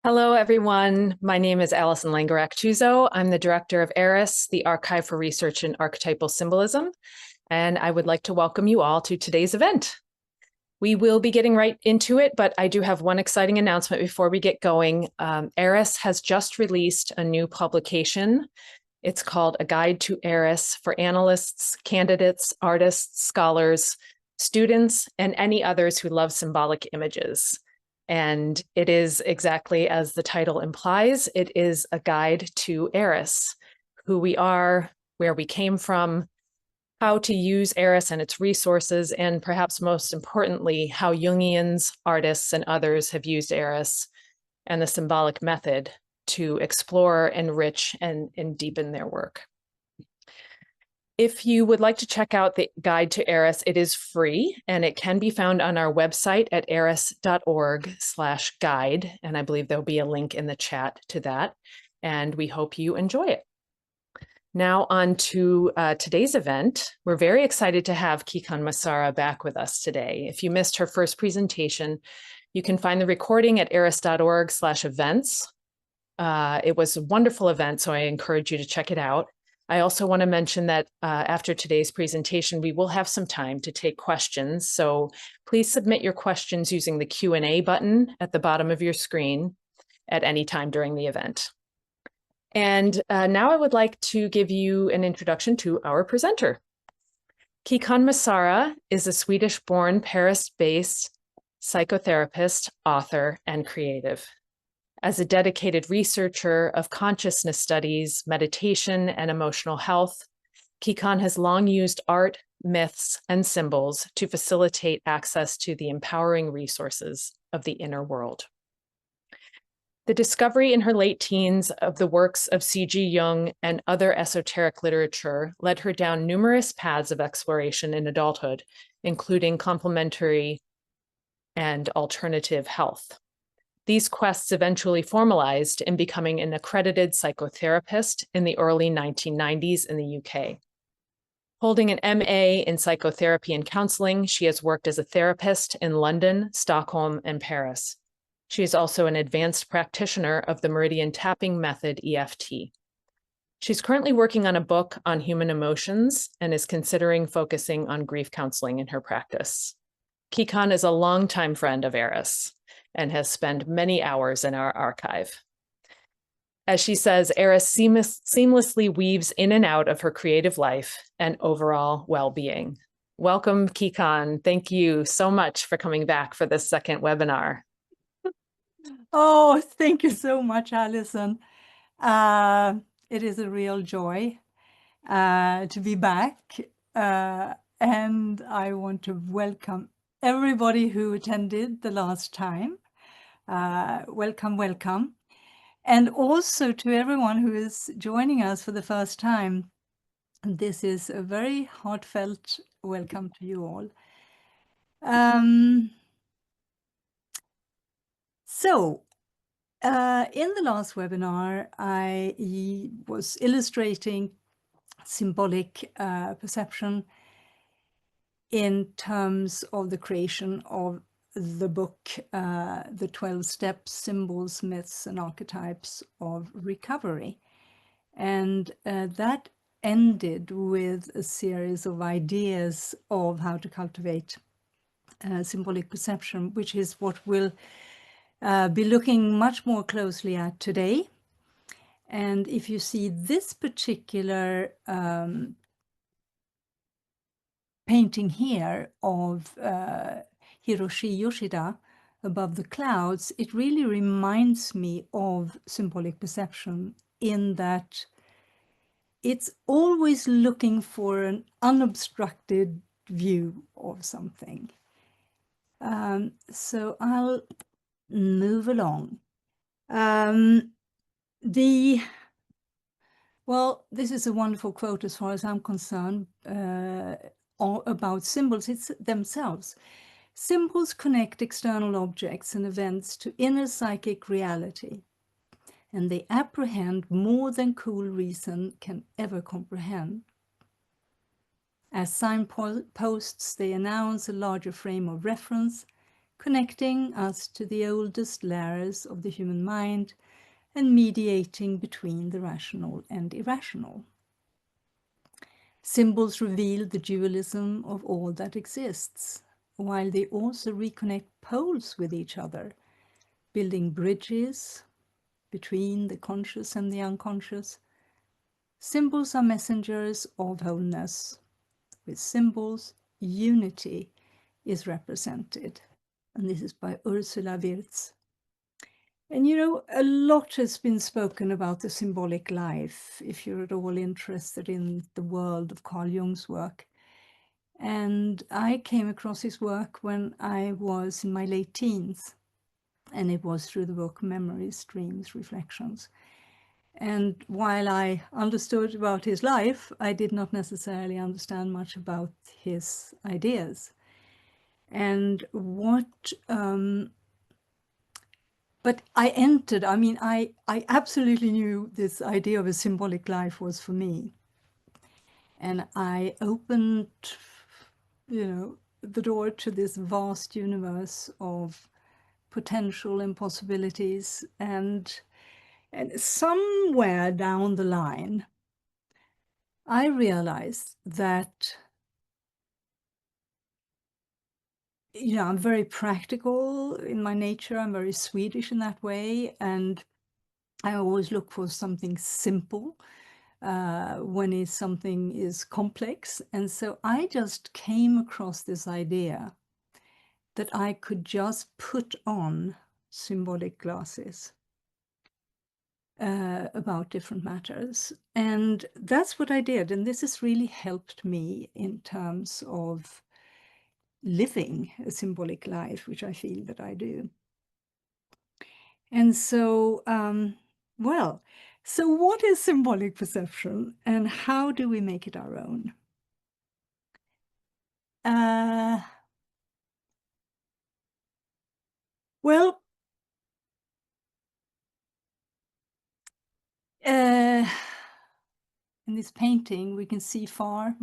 Hello, everyone. My name is Allison Langerak-Chuzo. I'm the director of ARIS, the Archive for Research in Archetypal Symbolism, and I would like to welcome you all to today's event. We will be getting right into it, but I do have one exciting announcement before we get going. ARIS has just released a new publication. It's called A Guide to ARIS for analysts, candidates, artists, scholars, students, and any others who love symbolic images. And it is exactly as the title implies, it is a guide to ARIS, who we are, where we came from, how to use ARIS and its resources, and perhaps most importantly, how Jungians, artists, and others have used ARIS and the symbolic method to explore, enrich, and deepen their work. If you would like to check out the guide to ARIS, it is free and it can be found on our website at aris.org/guide. And I believe there'll be a link in the chat to that. And we hope you enjoy it. Now on to today's event. We're very excited to have Kikan Massara back with us today. If you missed her first presentation, you can find the recording at aris.org/events. It was a wonderful event, so I encourage you to check it out. I also want to mention that after today's presentation, we will have some time to take questions. So please submit your questions using the Q&A button at the bottom of your screen at any time during the event. And now I would like to give you an introduction to our presenter. Kikan Massara is a Swedish-born, Paris-based psychotherapist, author, and creative. As a dedicated researcher of consciousness studies, meditation, and emotional health, Kikan has long used art, myths, and symbols to facilitate access to the empowering resources of the inner world. The discovery in her late teens of the works of C.G. Jung and other esoteric literature led her down numerous paths of exploration in adulthood, including complementary and alternative health. These quests eventually formalized in becoming an accredited psychotherapist in the early 1990s in the UK. Holding an MA in psychotherapy and counseling, she has worked as a therapist in London, Stockholm, and Paris. She is also an advanced practitioner of the meridian tapping method, EFT. She's currently working on a book on human emotions and is considering focusing on grief counseling in her practice. Kikan is a longtime friend of ARIS and has spent many hours in our archive. As she says, ARIS seamlessly weaves in and out of her creative life and overall well-being. Welcome, Kikan. Thank you so much for coming back for this second webinar. Oh, thank you so much, Allison. It is a real joy to be back. And I want to welcome everybody who attended the last time. Welcome, welcome. And also to everyone who is joining us for the first time. This is a very heartfelt welcome to you all. In the last webinar, I was illustrating symbolic perception in terms of the creation of the book, The 12 Steps, Symbols, Myths, and Archetypes of Recovery. And that ended with a series of ideas of how to cultivate symbolic perception, which is what we'll be looking much more closely at today. And if you see this particular painting here of Hiroshi Yoshida above the clouds, it really reminds me of symbolic perception in that it's always looking for an unobstructed view of something. So I'll move along. Well, this is a wonderful quote as far as I'm concerned about symbols themselves. Symbols connect external objects and events to inner psychic reality, and they apprehend more than cool reason can ever comprehend. As signposts, they announce a larger frame of reference, connecting us to the oldest layers of the human mind and mediating between the rational and irrational. Symbols reveal the dualism of all that exists, while they also reconnect poles with each other, building bridges between the conscious and the unconscious. Symbols are messengers of wholeness. With symbols, unity is represented. And this is by Ursula Wirtz. And you know, a lot has been spoken about the symbolic life, if you're at all interested in the world of Carl Jung's work. And I came across his work when I was in my late teens, and it was through the book Memories, Dreams, Reflections. And while I understood about his life, I did not necessarily understand much about his ideas. And but I entered, I mean, I absolutely knew this idea of a symbolic life was for me. And I opened, you know, the door to this vast universe of potential and possibilities. And somewhere down the line, I realized that, you know, I'm very practical in my nature. I'm very Swedish in that way. And I always look for something simple when something is complex. And so I just came across this idea that I could just put on symbolic glasses about different matters. And that's what I did. And this has really helped me in terms of living a symbolic life, which I feel that I do. And so, well, so what is symbolic perception and how do we make it our own? Well, in this painting, we can see far,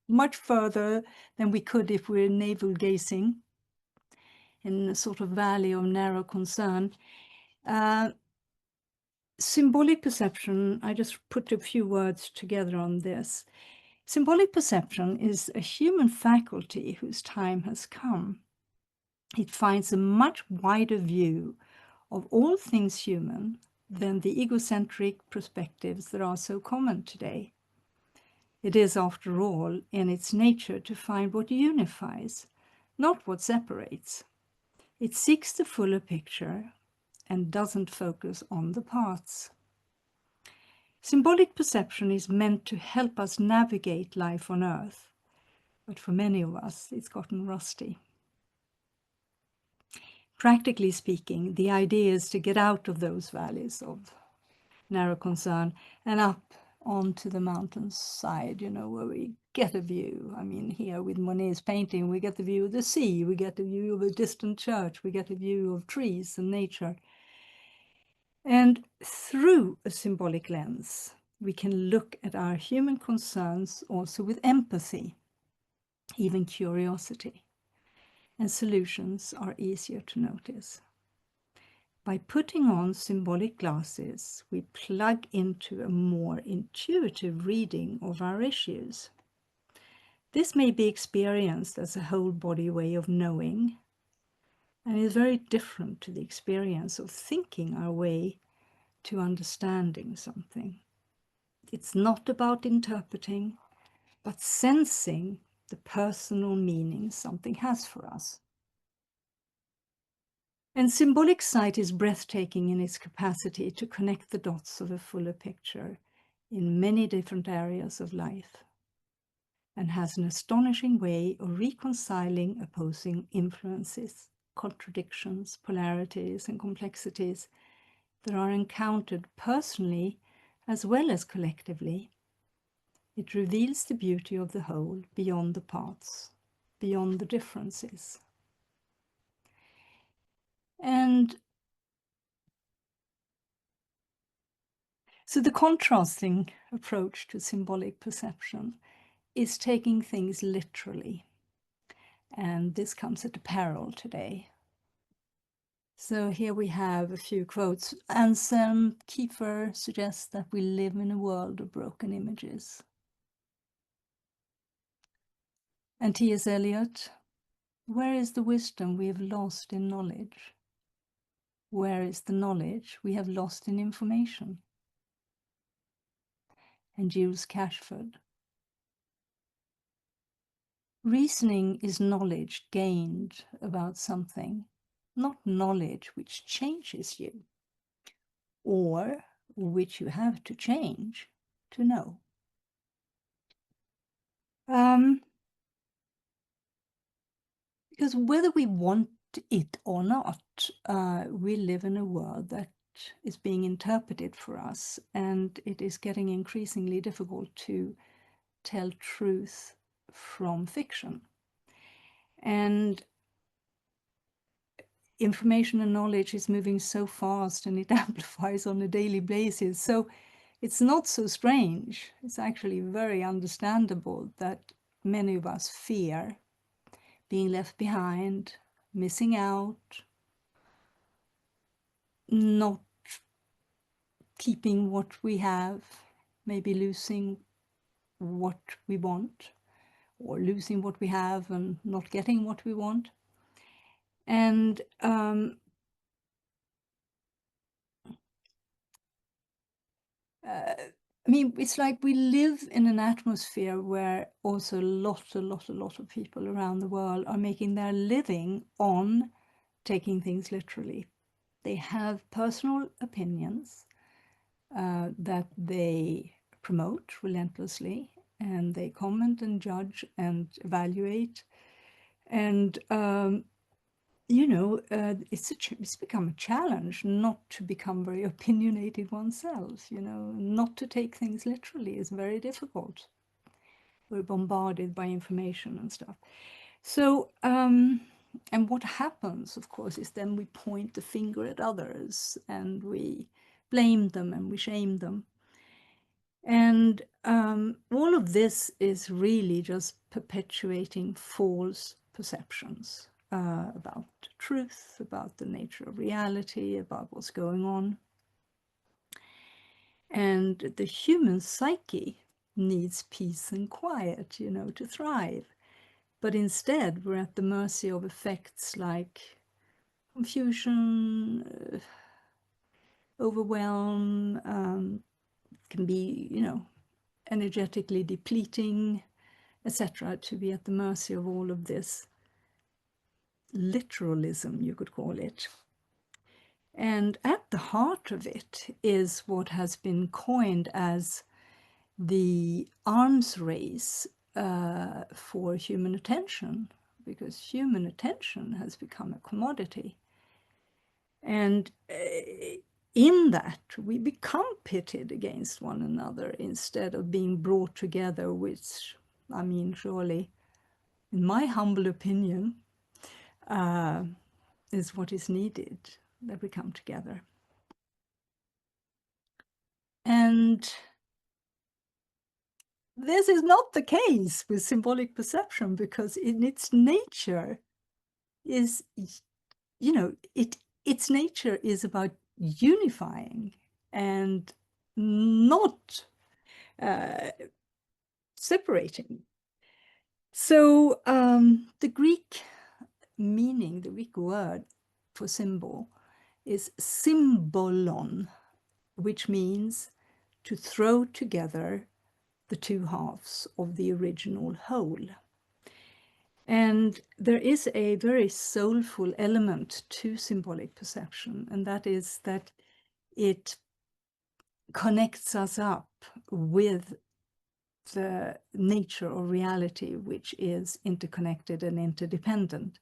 much further than we could if we were navel gazing in a sort of valley of narrow concern. Symbolic perception, I just put a few words together on this. Symbolic perception is a human faculty whose time has come. It finds a much wider view of all things human than the egocentric perspectives that are so common today. It is, after all, in its nature to find what unifies, not what separates. It seeks the fuller picture and doesn't focus on the parts. Symbolic perception is meant to help us navigate life on Earth, but for many of us, it's gotten rusty. Practically speaking, the idea is to get out of those valleys of narrow concern and up onto the mountainside, you know, where we get a view. I mean, here with Monet's painting, we get the view of the sea, we get a view of a distant church, we get a view of trees and nature. And through a symbolic lens, we can look at our human concerns also with empathy, even curiosity, and solutions are easier to notice. By putting on symbolic glasses, we plug into a more intuitive reading of our issues. This may be experienced as a whole body way of knowing, and is very different to the experience of thinking our way to understanding something. It's not about interpreting, but sensing the personal meaning something has for us. And symbolic sight is breathtaking in its capacity to connect the dots of a fuller picture in many different areas of life, and has an astonishing way of reconciling opposing influences, contradictions, polarities, and complexities that are encountered personally as well as collectively. It reveals the beauty of the whole beyond the parts, beyond the differences. And so the contrasting approach to symbolic perception is taking things literally. And this comes at a peril today. So here we have a few quotes. Anselm Kiefer suggests that we live in a world of broken images. And T.S. Eliot, where is the wisdom we have lost in knowledge? Where is the knowledge we have lost in information? And Jules Cashford, reasoning is knowledge gained about something, not knowledge which changes you, or which you have to change to know. Because whether we want it or not, we live in a world that is being interpreted for us, and it is getting increasingly difficult to tell truth from fiction. And information and knowledge is moving so fast, and it amplifies on a daily basis. So it's not so strange. It's actually very understandable that many of us fear being left behind, missing out, not keeping what we have, maybe losing what we want, or losing what we have and not getting what we want. And I mean, it's like we live in an atmosphere where also a lot of people around the world are making their living on taking things literally. They have personal opinions that they promote relentlessly, and they comment and judge and evaluate. And it's become a challenge not to become very opinionated oneself. Not to take things literally is very difficult. We're bombarded by information and stuff. So, and what happens, of course, is then we point the finger at others, and we blame them and we shame them. And all of this is really just perpetuating false perceptions about truth, about the nature of reality, about what's going on. And the human psyche needs peace and quiet, to thrive. But instead, we're at the mercy of effects like confusion, overwhelm, can be, energetically depleting, etc., to be at the mercy of all of this literalism, you could call it. And at the heart of it is what has been coined as the arms race for human attention, because human attention has become a commodity. And in that, we become pitted against one another instead of being brought together, which, I mean, surely, in my humble opinion, is what is needed, that we come together. And this is not the case with symbolic perception, because in its nature is, its nature is about unifying and not separating. So the Greek meaning, the Greek word for symbol is symbolon, which means to throw together the two halves of the original whole. And there is a very soulful element to symbolic perception, and that is that it connects us up with the nature of reality, which is interconnected and interdependent.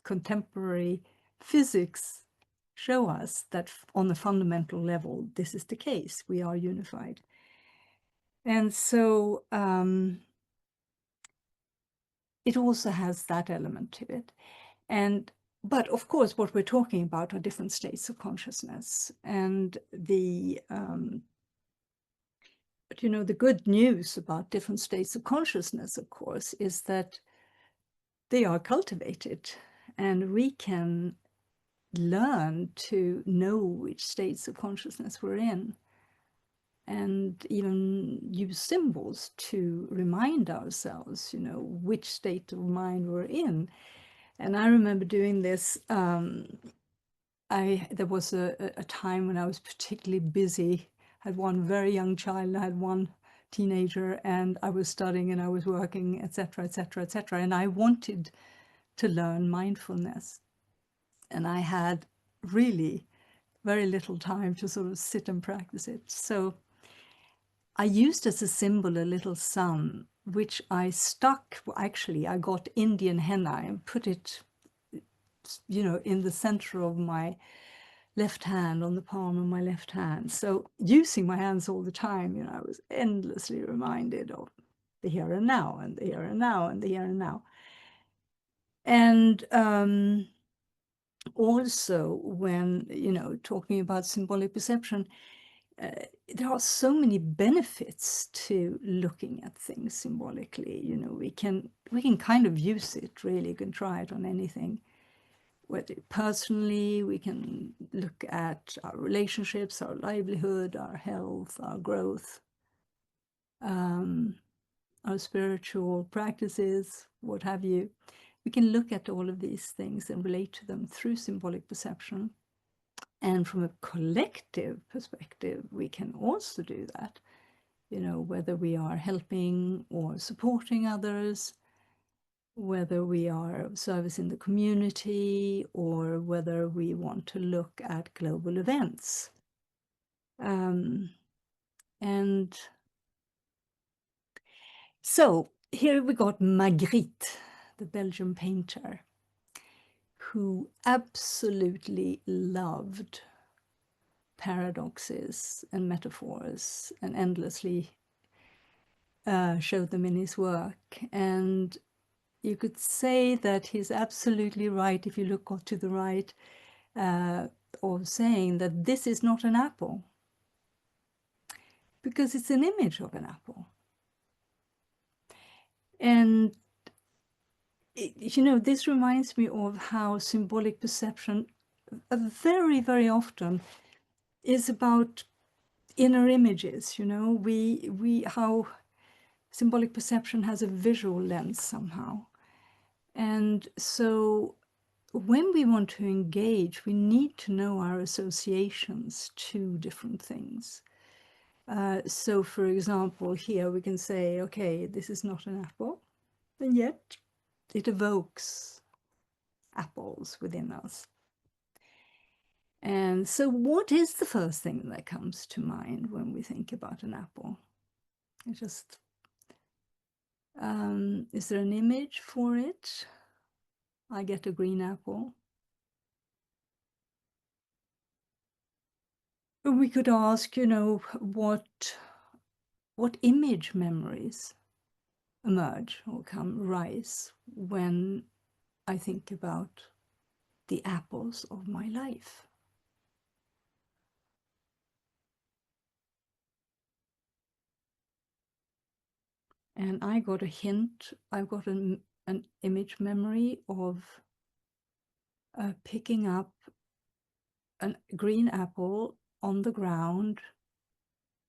Contemporary physics show us that on a fundamental level, this is the case. We are unified. And so it also has that element to it. But of course, what we're talking about are different states of consciousness. And but the good news about different states of consciousness, of course, is that they are cultivated, and we can learn to know which states of consciousness we're in, and even use symbols to remind ourselves, which state of mind we're in. And I remember doing this. There was a time when I was particularly busy. I had one very young child, I had one teenager, and I was studying and I was working, etc., etc., etc. And I wanted to learn mindfulness. And I had really very little time to sort of sit and practice it. So I used as a symbol a little sun, which I stuck, actually, I got Indian henna and put it, in the center of my left hand, on the palm of my left hand. So using my hands all the time, I was endlessly reminded of the here and now, and the here and now, and the here and now. And also when, talking about symbolic perception, there are so many benefits to looking at things symbolically. We can kind of use it, really. You can try it on anything. Whether personally, we can look at our relationships, our livelihood, our health, our growth, our spiritual practices, what have you. We can look at all of these things and relate to them through symbolic perception. And from a collective perspective, we can also do that, whether we are helping or supporting others, whether we are of service in the community, or whether we want to look at global events. And so here we got Magritte, the Belgian painter, who absolutely loved paradoxes and metaphors and endlessly showed them in his work. And you could say that he's absolutely right, if you look to the right, of saying that this is not an apple, because it's an image of an apple. And this reminds me of how symbolic perception very, very often is about inner images. How symbolic perception has a visual lens somehow. And so when we want to engage, we need to know our associations to different things. So for example, here we can say, okay, this is not an apple, and yet it evokes apples within us. And so what is the first thing that comes to mind when we think about an apple? Is there an image for it? I get a green apple. We could ask, what image memories emerge or rise when I think about the apples of my life. And I got a hint, I've got an image memory of picking up a green apple on the ground.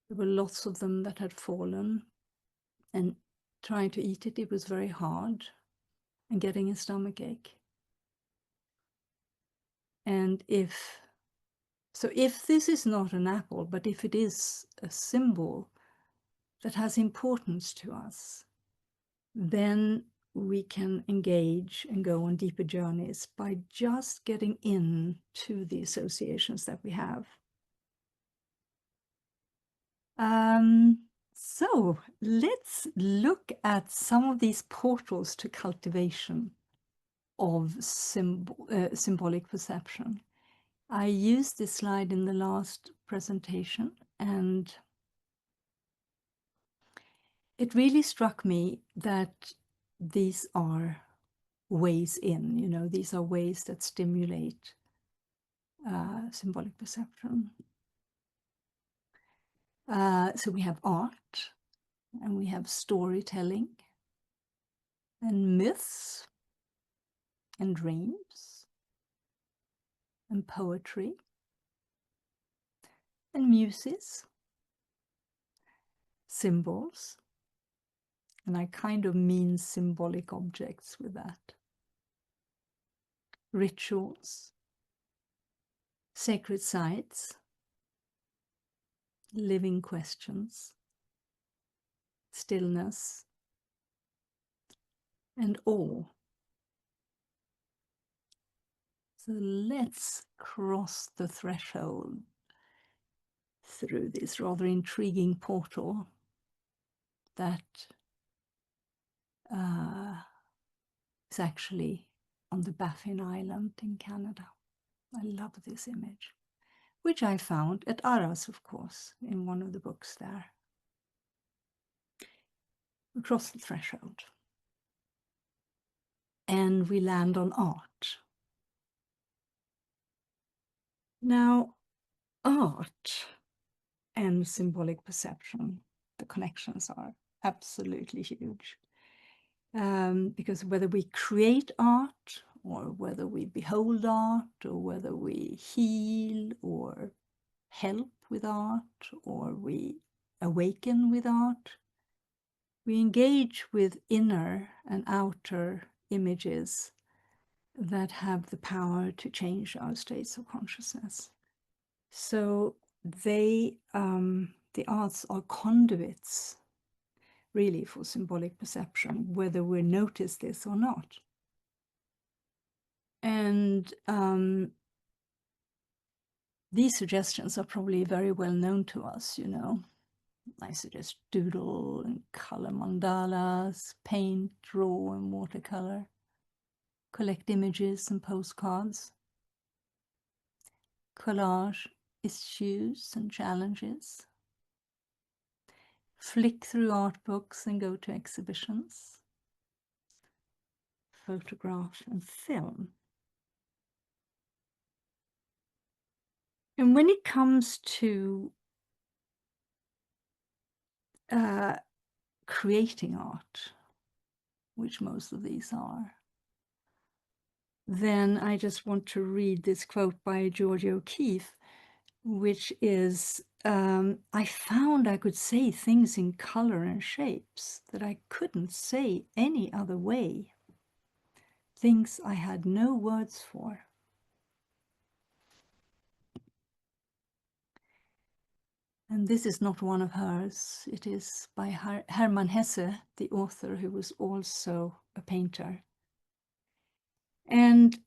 There were lots of them that had fallen, and trying to eat it, it was very hard, and getting a stomachache. And if this is not an apple, but if it is a symbol that has importance to us, then we can engage and go on deeper journeys by just getting into the associations that we have. So let's look at some of these portals to cultivation of symbolic perception. I used this slide in the last presentation, and it really struck me that these are ways in, these are ways that stimulate symbolic perception. So we have art, and we have storytelling, and myths, and dreams, and poetry and muses, symbols, and I kind of mean symbolic objects with that, rituals, sacred sites, living questions, stillness, and awe. So let's cross the threshold through this rather intriguing portal that is actually on the Baffin Island in Canada. I love this image, which I found at Arras, of course, in one of the books there. We cross the threshold and we land on art. Now, art and symbolic perception, the connections are absolutely huge. Because whether we create art or whether we behold art or whether we heal or help with art or we awaken with art, we engage with inner and outer images that have the power to change our states of consciousness. So the arts are conduits really for symbolic perception, whether we notice this or not. And these suggestions are probably very well known to us, you know. I suggest doodle and color mandalas, paint, draw and watercolor, collect images and postcards, collage issues and challenges, flick through art books and go to exhibitions, photograph and film. And when it comes to creating art, which most of these are, then I just want to read this quote by Georgia O'Keeffe, which is, I found I could say things in color and shapes that I couldn't say any other way, things I had no words for. And this is not one of hers. It is by Hermann Hesse, the author, who was also a painter. And,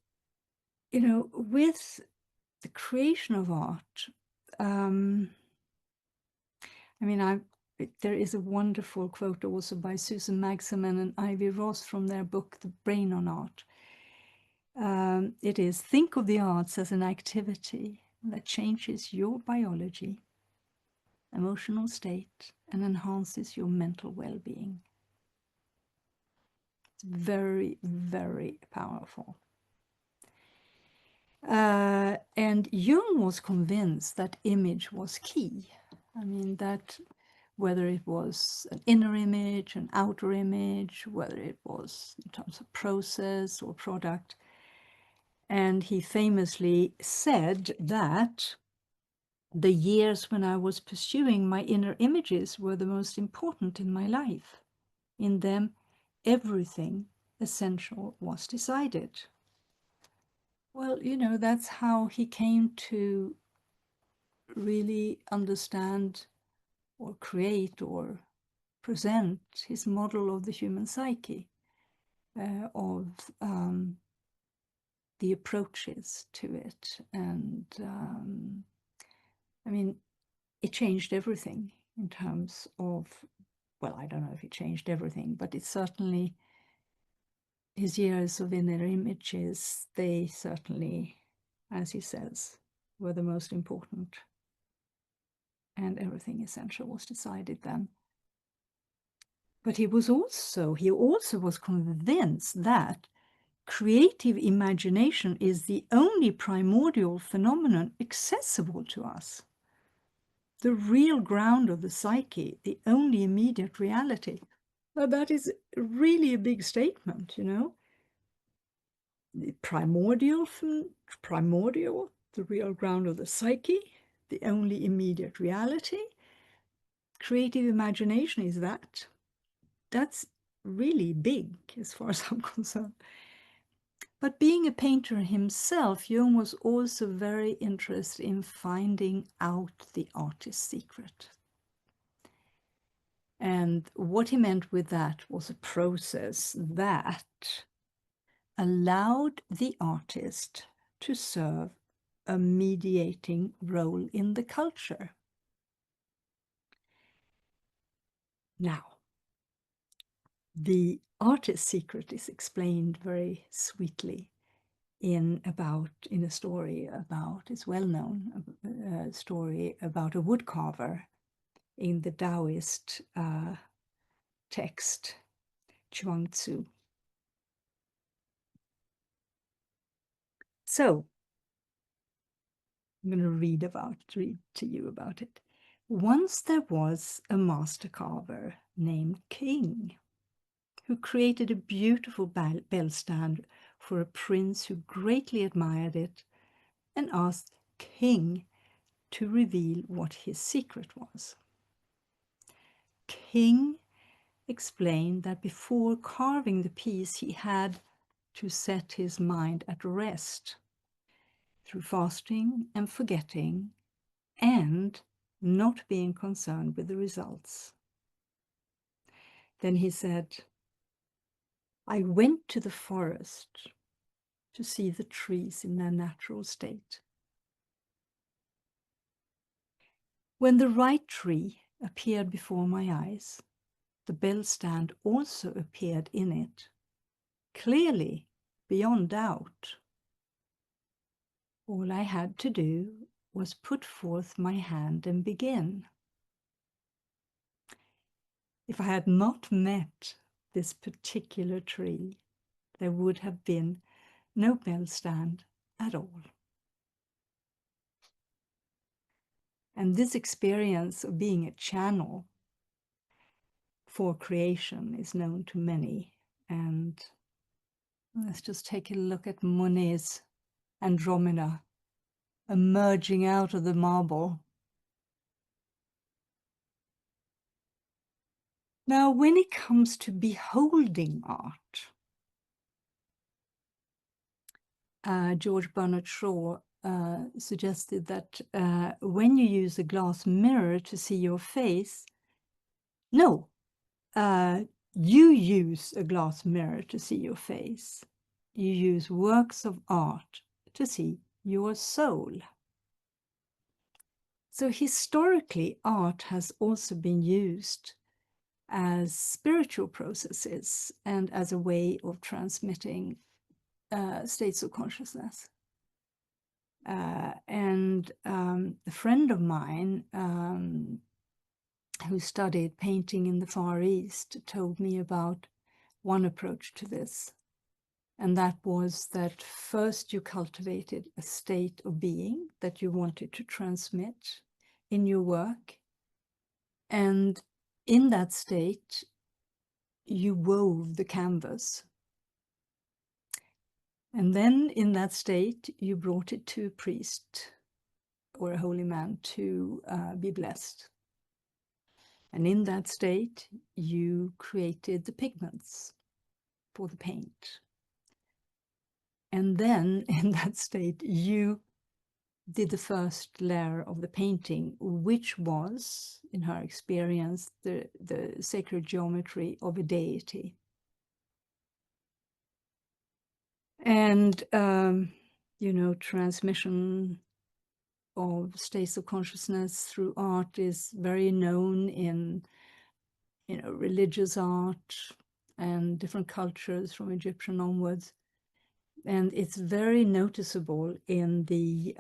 you know, with the creation of art, I mean, there is a wonderful quote also by Susan Magsamen and Ivy Ross from their book, The Brain on Art. It is, think of the arts as an activity that changes your biology, emotional state, and enhances your mental well-being. It's very, very powerful. And Jung was convinced that image was key. I mean, that whether it was an inner image, an outer image, whether it was in terms of process or product. And he famously said that the years when I was pursuing my inner images were the most important in my life. In them, everything essential was decided. Well, you know, that's how he came to really understand or create or present his model of the human psyche, of the approaches to it. And I mean, it changed everything in terms of, well, I don't know if it changed everything, but it certainly, his years of inner images, they certainly, as he says, were the most important. And everything essential was decided then. But he also was convinced that creative imagination is the only primordial phenomenon accessible to us. The real ground of the psyche, the only immediate reality. Now, that is really a big statement, you know. the primordial, the real ground of the psyche, the only immediate reality. Creative imagination is that. That's really big as far as I'm concerned. But being a painter himself, Jung was also very interested in finding out the artist's secret. And what he meant with that was a process that allowed the artist to serve a mediating role in the culture. Now, the artist's secret is explained very sweetly in a story about, it's well-known story about a woodcarver in the Taoist text, Chuang Tzu. So, I'm going to read to you about it. Once there was a master carver named King who created a beautiful bell stand for a prince who greatly admired it and asked King to reveal what his secret was. King explained that before carving the piece, he had to set his mind at rest through fasting and forgetting and not being concerned with the results. Then he said, I went to the forest to see the trees in their natural state. When the right tree appeared before my eyes, the bell stand also appeared in it, clearly, beyond doubt. All I had to do was put forth my hand and begin. If I had not met this particular tree, there would have been no bell stand at all. And this experience of being a channel for creation is known to many. And let's just take a look at Monet's Andromeda emerging out of the marble. Now, when it comes to beholding art, George Bernard Shaw suggested that when you use a glass mirror to see your face, you use a glass mirror to see your face. You use works of art to see your soul. So historically, art has also been used as spiritual processes and as a way of transmitting states of consciousness. And a friend of mine who studied painting in the Far East told me about one approach to this. And that was that first you cultivated a state of being that you wanted to transmit in your work. And in that state, you wove the canvas. And then in that state, you brought it to a priest or a holy man to be blessed. And in that state, you created the pigments for the paint. And then in that state, you did the first layer of the painting, which was, in her experience, the sacred geometry of a deity. And, transmission of states of consciousness through art is very known in, religious art and different cultures from Egyptian onwards. And it's very noticeable in the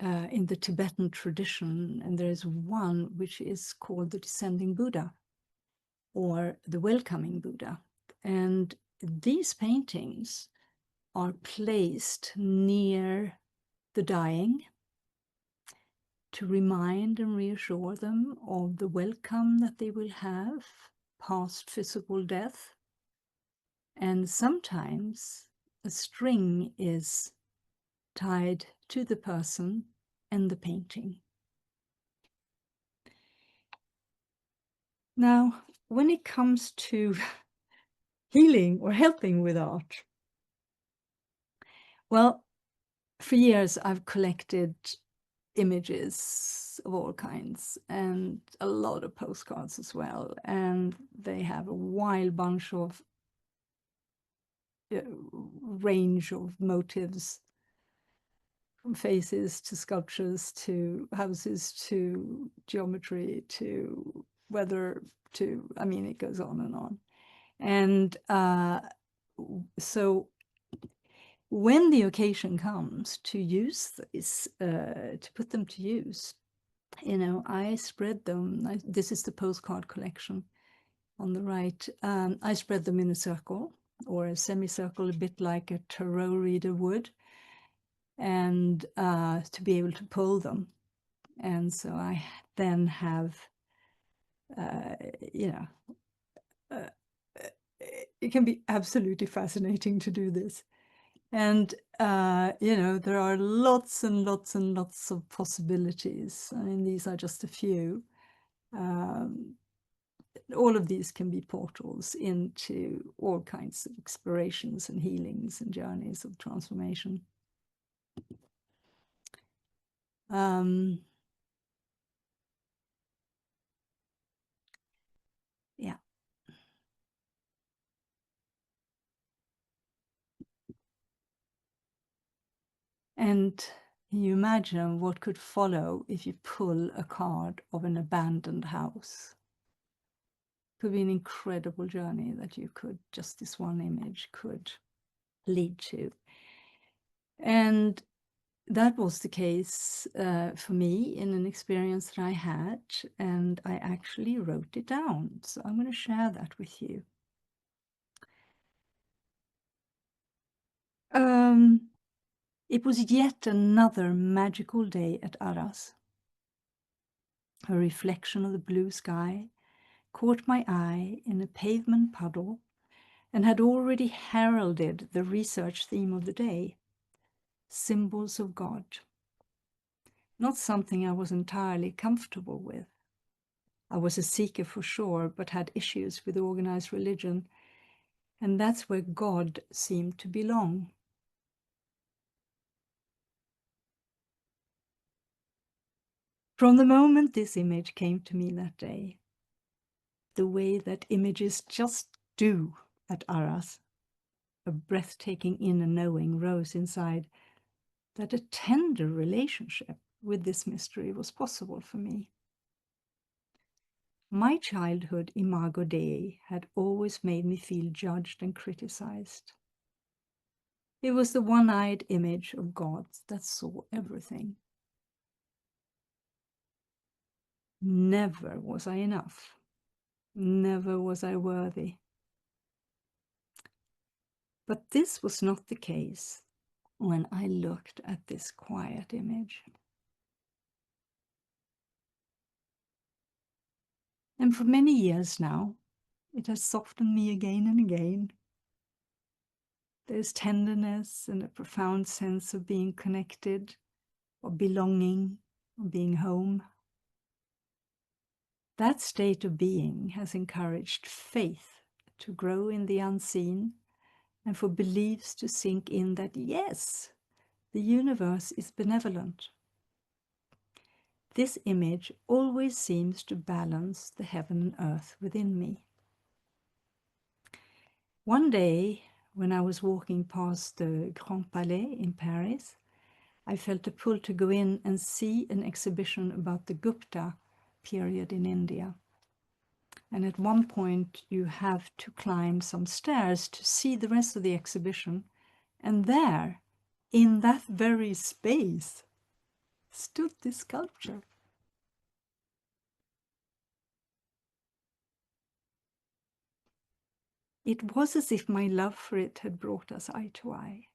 Tibetan tradition. And there is one which is called the Descending Buddha or the Welcoming Buddha. And these paintings are placed near the dying to remind and reassure them of the welcome that they will have past physical death. And sometimes a string is tied to the person and the painting. Now, when it comes to healing or helping with art, well, for years I've collected images of all kinds and a lot of postcards as well, and they have a wild bunch of range of motives, from faces to sculptures to houses to geometry to weather to, I mean, it goes on and on. And so when the occasion comes to use this, to put them to use, you know, I spread them. This is the postcard collection on the right. I spread them in a circle or a semicircle, a bit like a tarot reader would, and to be able to pull them. And so I then have, you know, it can be absolutely fascinating to do this. And, you know, there are lots and lots and lots of possibilities. I mean, these are just a few. All of these can be portals into all kinds of explorations and healings and journeys of transformation. Yeah. And you imagine what could follow if you pull a card of an abandoned house. It could be an incredible journey that you could, just this one image could lead to. And that was the case for me in an experience that I had, and I actually wrote it down. So I'm going to share that with you. It was yet another magical day at Arras. A reflection of the blue sky caught my eye in a pavement puddle and had already heralded the research theme of the day, symbols of God. Not something I was entirely comfortable with. I was a seeker for sure, but had issues with organized religion, and that's where God seemed to belong. From the moment this image came to me that day, the way that images just do at Arras, a breathtaking inner knowing rose inside that a tender relationship with this mystery was possible for me. My childhood imago Dei had always made me feel judged and criticized. It was the one-eyed image of God that saw everything. Never was I enough. Never was I worthy. But this was not the case when I looked at this quiet image. And for many years now, it has softened me again and again. There's tenderness and a profound sense of being connected, of belonging, of being home. That state of being has encouraged faith to grow in the unseen and for beliefs to sink in that, yes, the universe is benevolent. This image always seems to balance the heaven and earth within me. One day, when I was walking past the Grand Palais in Paris, I felt a pull to go in and see an exhibition about the Gupta period in India. And at one point, you have to climb some stairs to see the rest of the exhibition. And there, in that very space, stood this sculpture. It was as if my love for it had brought us eye to eye.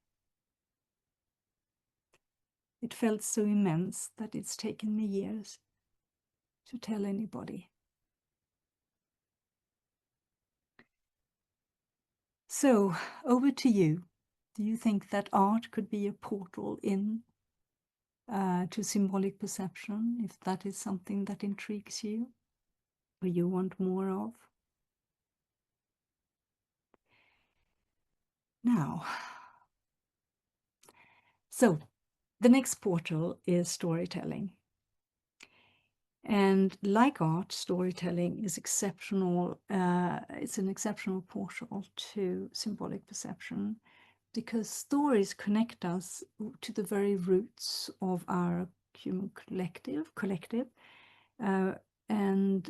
It felt so immense that it's taken me years to tell anybody. So, over to you. Do you think that art could be a portal in to symbolic perception, if that is something that intrigues you, or you want more of? Now, so the next portal is storytelling. And like art, storytelling is exceptional. It's an exceptional portal to symbolic perception, because stories connect us to the very roots of our human collective. And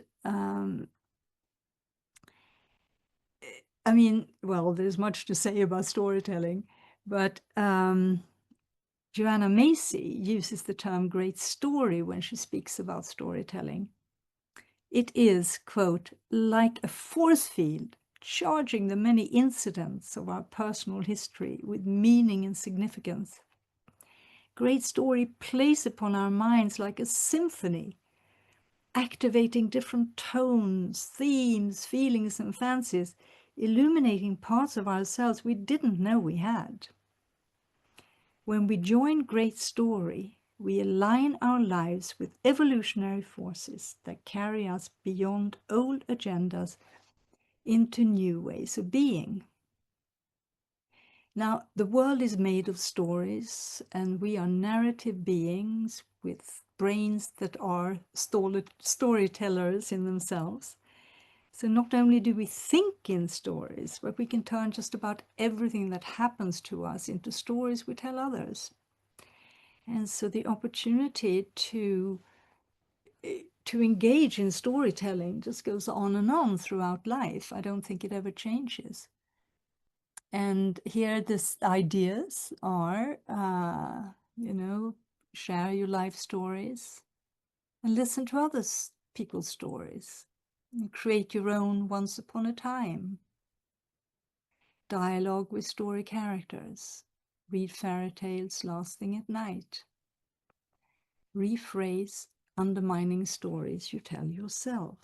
I mean, well, there's much to say about storytelling, but Joanna Macy uses the term great story when she speaks about storytelling. It is, quote, like a force field charging the many incidents of our personal history with meaning and significance. Great story plays upon our minds like a symphony, activating different tones, themes, feelings, and fancies, illuminating parts of ourselves we didn't know we had. When we join great story, we align our lives with evolutionary forces that carry us beyond old agendas into new ways of being. Now, the world is made of stories, and we are narrative beings with brains that are storytellers in themselves. So not only do we think in stories, but we can turn just about everything that happens to us into stories we tell others. And so the opportunity to engage in storytelling just goes on and on throughout life. I don't think it ever changes. And here the ideas are, share your life stories and listen to other people's stories. And create your own once upon a time. Dialogue with story characters. Read fairy tales last thing at night. Rephrase undermining stories you tell yourself.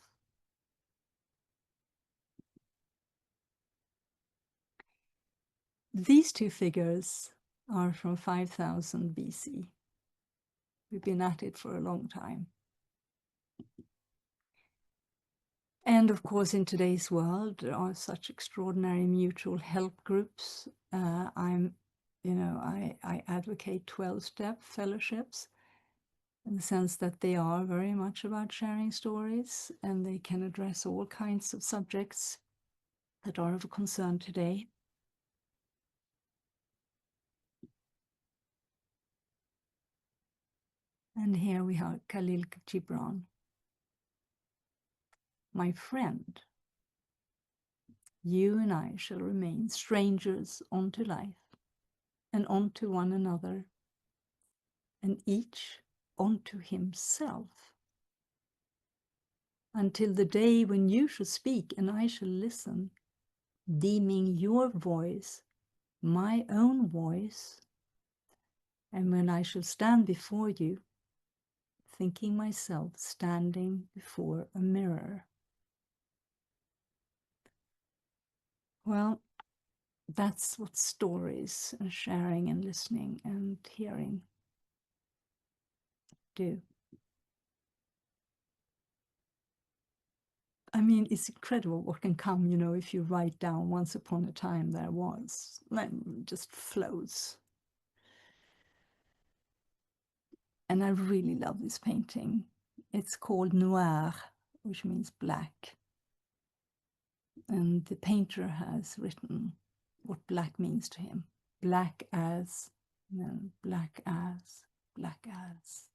These two figures are from 5000 BC. We've been at it for a long time. And of course, in today's world, there are such extraordinary mutual help groups. I advocate 12-step fellowships in the sense that they are very much about sharing stories, and they can address all kinds of subjects that are of concern today. And here we have Khalil Gibran. My friend, you and I shall remain strangers unto life, and unto one another, and each unto himself, until the day when you shall speak and I shall listen, deeming your voice my own voice, and when I shall stand before you, thinking myself standing before a mirror. Well, that's what stories and sharing and listening and hearing do. I mean, it's incredible what can come, if you write down once upon a time there was. It just flows. And I really love this painting. It's called Noir, which means black. And the painter has written what black means to him. Black as, black as, black as.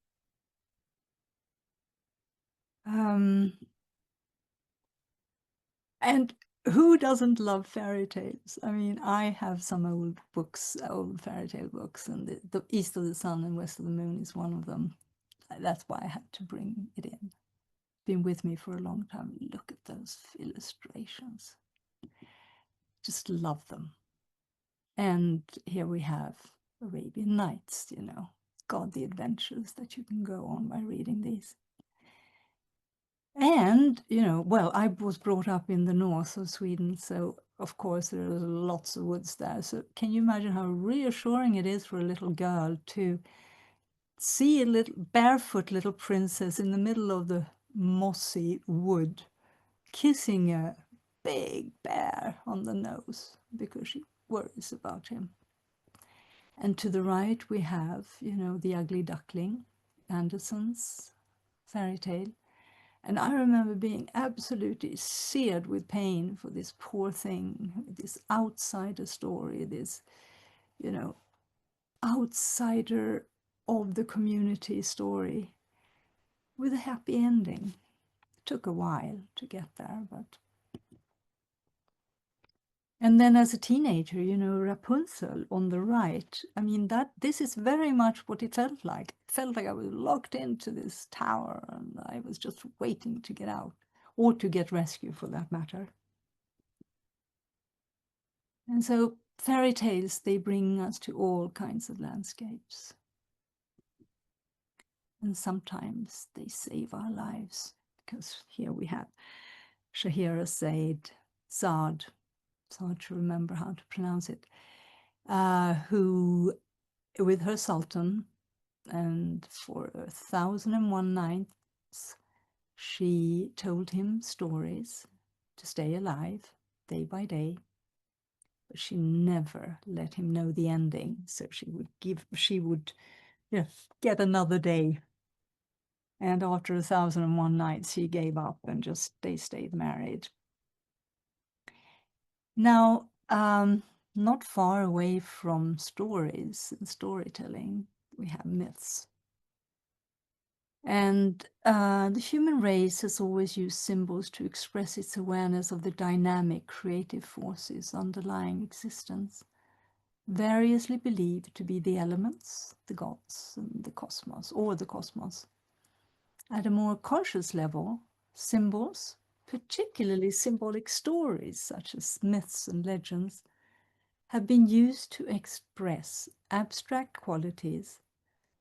And who doesn't love fairy tales? I mean, I have some old fairy tale books, and the East of the Sun and West of the Moon is one of them. That's why I had to bring it in. Been with me for a long time. Look at those illustrations. Just love them. And here we have Arabian Nights, God, the adventures that you can go on by reading these. And, well, I was brought up in the north of Sweden, so of course, there are lots of woods there. So can you imagine how reassuring it is for a little girl to see a little barefoot little princess in the middle of the mossy wood kissing a big bear on the nose because she worries about him. And to the right we have, you know, The Ugly Duckling, Andersen's fairy tale. And I remember being absolutely seared with pain for this poor thing, this outsider story, this, you know, outsider of the community story with a happy ending. It took a while to get there, but... And then as a teenager, you know, Rapunzel on the right, I mean, this is very much what it felt like. It felt like I was locked into this tower and I was just waiting to get out, or to get rescued for that matter. And so fairy tales, they bring us to all kinds of landscapes. And sometimes they save our lives, because here we have Scheherazade, Zad, it's hard to remember how to pronounce it, who, with her sultan, and for 1,001 nights, she told him stories to stay alive day by day, but she never let him know the ending. So she would get another day. And after 1,001 nights, he gave up and they stayed married. Now, not far away from stories and storytelling, we have myths. And the human race has always used symbols to express its awareness of the dynamic creative forces underlying existence, variously believed to be the elements, the gods, and the cosmos, or the cosmos. At a more conscious level, symbols, particularly symbolic stories such as myths and legends, have been used to express abstract qualities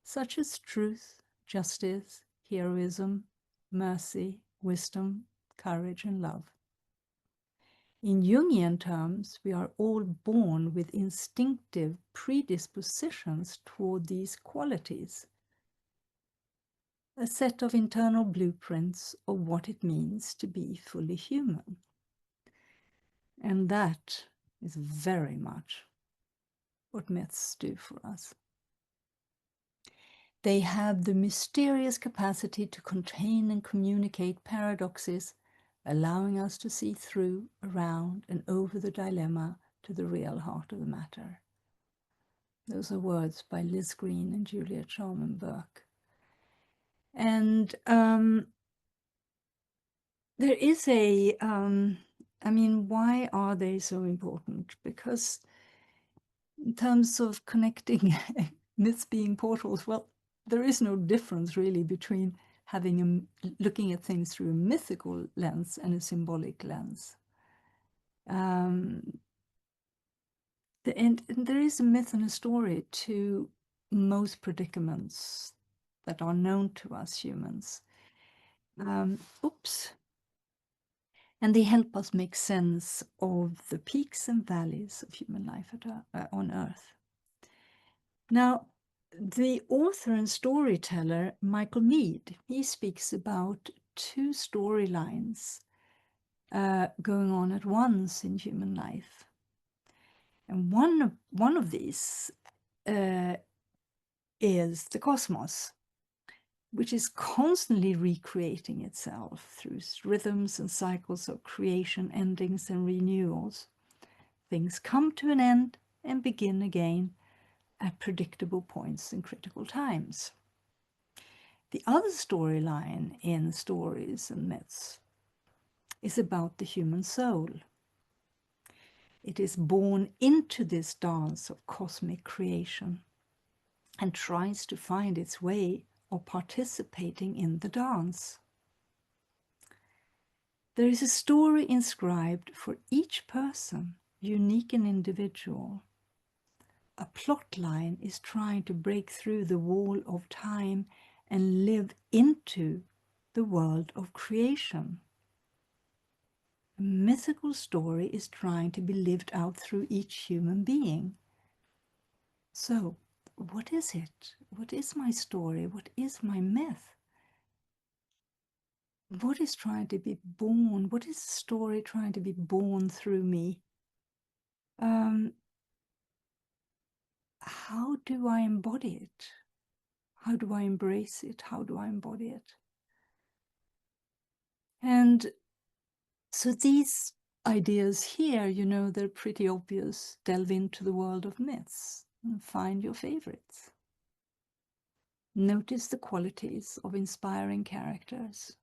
such as truth, justice, heroism, mercy, wisdom, courage, and love. In Jungian terms, we are all born with instinctive predispositions toward these qualities, a set of internal blueprints of what it means to be fully human. And that is very much what myths do for us. They have the mysterious capacity to contain and communicate paradoxes, allowing us to see through, around, and over the dilemma to the real heart of the matter. Those are words by Liz Green and Juliet Sharman Burke. And there is I mean, why are they so important? Because in terms of connecting myths being portals, well, there is no difference really between looking at things through a mythical lens and a symbolic lens. And there is a myth and a story to most predicaments that are known to us humans. And they help us make sense of the peaks and valleys of human life on Earth. Now, the author and storyteller, Michael Meade, he speaks about two storylines going on at once in human life. And one of these is the cosmos, which is constantly recreating itself through rhythms and cycles of creation, endings, and renewals. Things come to an end and begin again at predictable points and critical times. The other storyline in stories and myths is about the human soul. It is born into this dance of cosmic creation and tries to find its way of participating in the dance. There is a story inscribed for each person, unique and individual. A plot line is trying to break through the wall of time and live into the world of creation. A mythical story is trying to be lived out through each human being. So, what is it? What is my story? What is my myth? What is trying to be born? What is the story trying to be born through me? How do I embody it? How do I embrace it? How do I embody it? And so these ideas here, you know, they're pretty obvious. Delve into the world of myths and find your favorites. Notice the qualities of inspiring characters.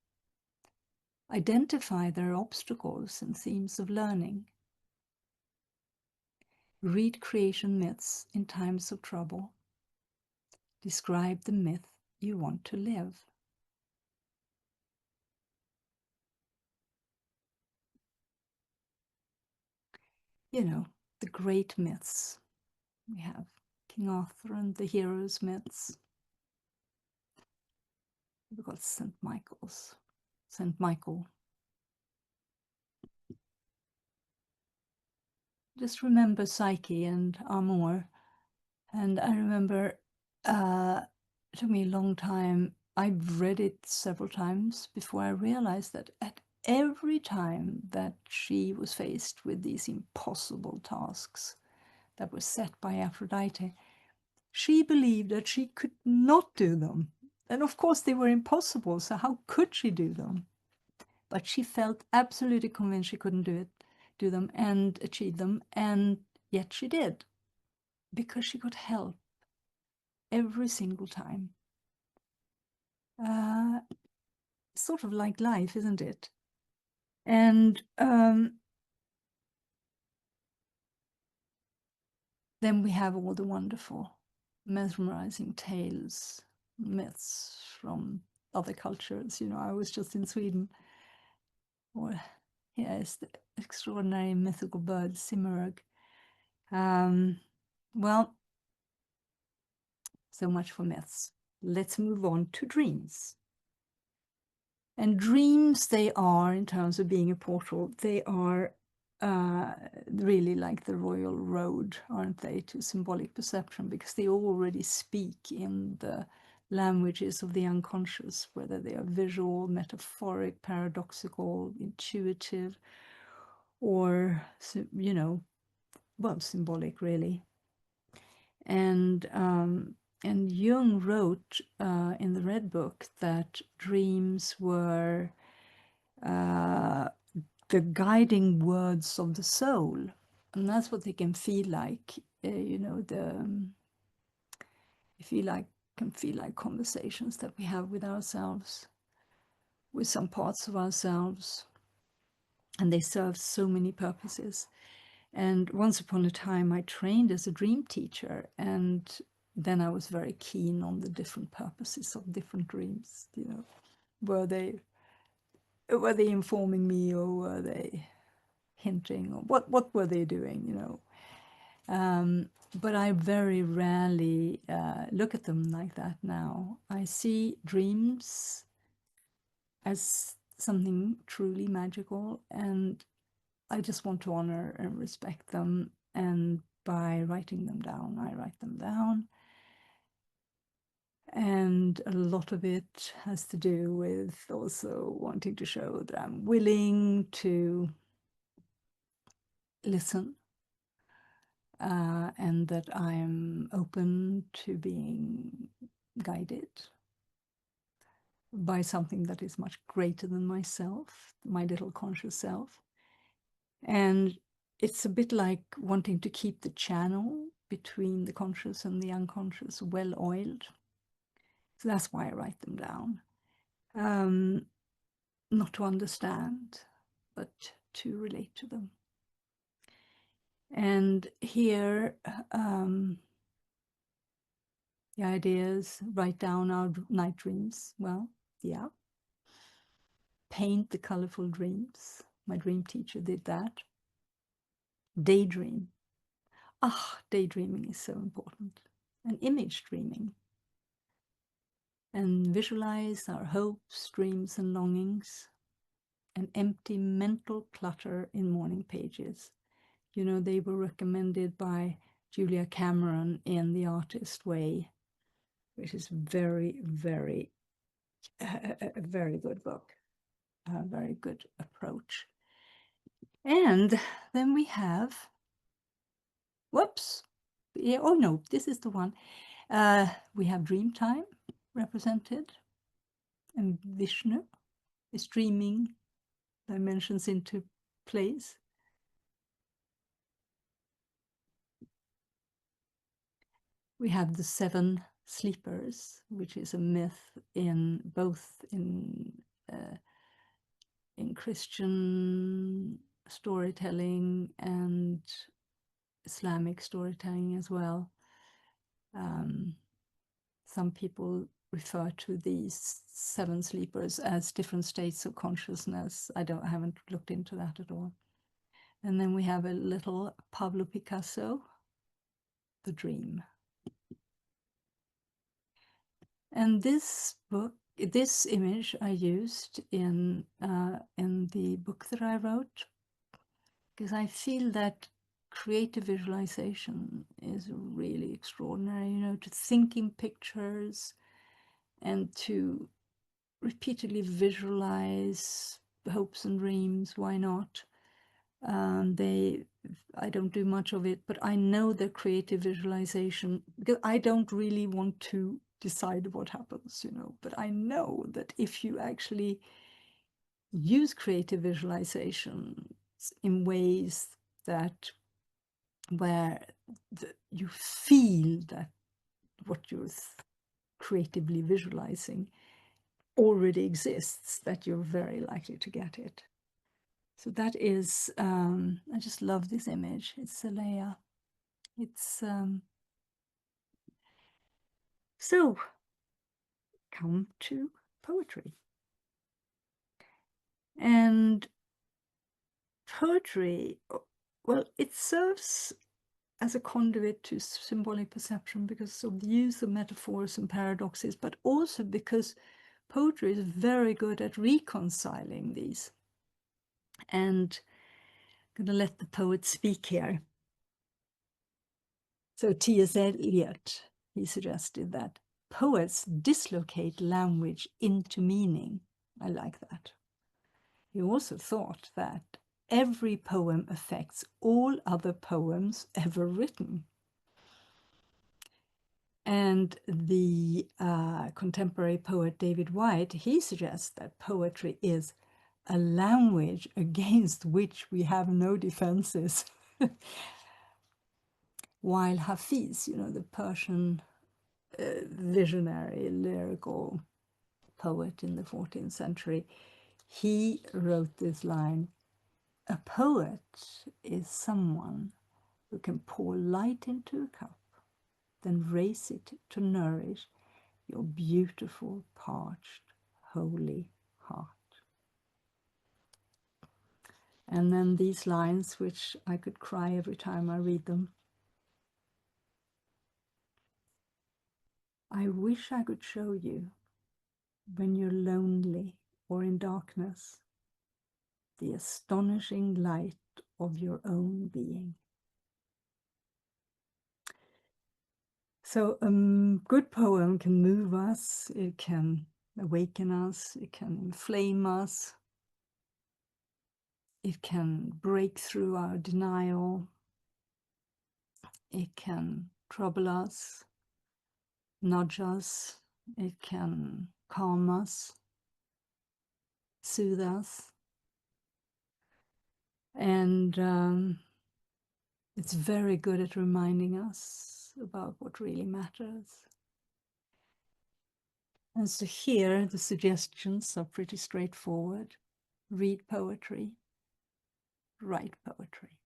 Identify their obstacles and themes of learning. Read creation myths in times of trouble. Describe the myth you want to live. You know, the great myths. We have King Arthur and the heroes myths. We've got St. Michael. Just remember Psyche and Amor. And I remember it took me a long time. I've read it several times before I realized that at every time that she was faced with these impossible tasks that were set by Aphrodite, she believed that she could not do them. And of course, they were impossible, so how could she do them? But she felt absolutely convinced she couldn't do them and achieve them, and yet she did, because she got help every single time. Sort of like life, isn't it? And then we have all the wonderful, mesmerizing tales, myths from other cultures. You know, I was just in Sweden. Or yes, the extraordinary mythical bird Simurgh. Well, so much for myths. Let's move on to dreams. And dreams, they are, in terms of being a portal, they are really like the royal road, aren't they, to symbolic perception, because they already speak in the languages of the unconscious, whether they are visual, metaphoric, paradoxical, intuitive, or, you know, well, symbolic, really. And Jung wrote in the Red Book that dreams were the guiding words of the soul, and that's what they can feel like. You know, can feel like conversations that we have with ourselves, with some parts of ourselves, and they serve so many purposes. And once upon a time, I trained as a dream teacher, and then I was very keen on the different purposes of different dreams. You know, were they informing me, or were they hinting, or what were they doing? You know, but I very rarely look at them like that now. I see dreams as something truly magical, and I just want to honor and respect them. And by writing them down, I write them down. And a lot of it has to do with also wanting to show that I'm willing to listen, and that I'm open to being guided by something that is much greater than myself, my little conscious self. And it's a bit like wanting to keep the channel between the conscious and the unconscious well oiled. So that's why I write them down. Not to understand, but to relate to them. And here, the ideas, write down our night dreams. Well, yeah. Paint the colorful dreams. My dream teacher did that. Daydream. Daydreaming is so important. And image dreaming. And visualize our hopes, dreams, and longings. and empty mental clutter in morning pages. You know, they were recommended by Julia Cameron in The Artist Way, which is very, very, a very good book, a very good approach. And then we have, whoops, yeah, oh no, this is the one. We have Dreamtime represented, and Vishnu is dreaming dimensions into place. We have the 7 sleepers, which is a myth in both in Christian storytelling and Islamic storytelling as well. Some people refer to these 7 sleepers as different states of consciousness. I haven't looked into that at all. And then we have a little Pablo Picasso, The Dream. And this book, this image I used in the book that I wrote, because I feel that creative visualization is really extraordinary, you know, to think in pictures and to repeatedly visualize hopes and dreams. Why not? I don't do much of it, but I know that creative visualization, because I don't really want to decide what happens, you know, but I know that if you actually use creative visualization in ways that where you feel that what you're creatively visualizing already exists, that you're very likely to get it. So that is, I just love this image. It's Alea. It's, so come to poetry. And poetry, well, it serves as a conduit to symbolic perception because of the use of metaphors and paradoxes, but also because poetry is very good at reconciling these. And I'm going to let the poet speak here. So T.S. Eliot, he suggested that poets dislocate language into meaning. I like that. He also thought that every poem affects all other poems ever written. And the contemporary poet David Whyte, he suggests that poetry is a language against which we have no defenses. While Hafiz, you know, the Persian visionary lyrical poet in the 14th century, he wrote this line: "A poet is someone who can pour light into a cup, then raise it to nourish your beautiful, parched, holy heart." And then these lines, which I could cry every time I read them. I wish I could show you, when you're lonely or in darkness, the astonishing light of your own being. So a good poem can move us, it can awaken us, it can inflame us, it can break through our denial, it can trouble us, nudge us, it can calm us, soothe us. And it's very good at reminding us about what really matters. And so here the suggestions are pretty straightforward. Read poetry, write poetry,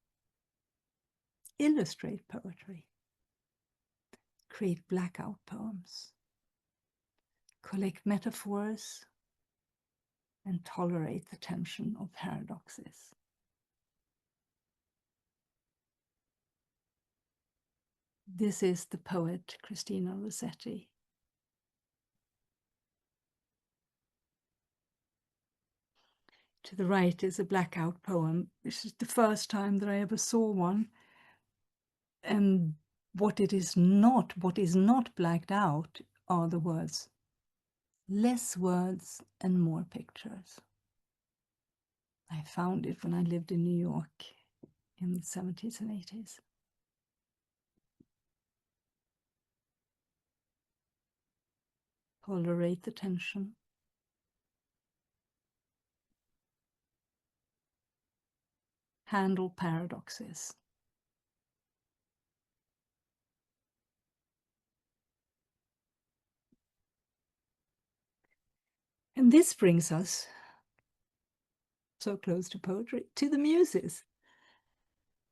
illustrate poetry, create blackout poems, collect metaphors, and tolerate the tension of paradoxes. This is the poet Christina Rossetti. To the right is a blackout poem. This is the first time that I ever saw one. And what is not blacked out are the words. Less words and more pictures. I found it when I lived in New York in the 70s and 80s. Tolerate the tension. Handle paradoxes. And this brings us, so close to poetry, to the muses.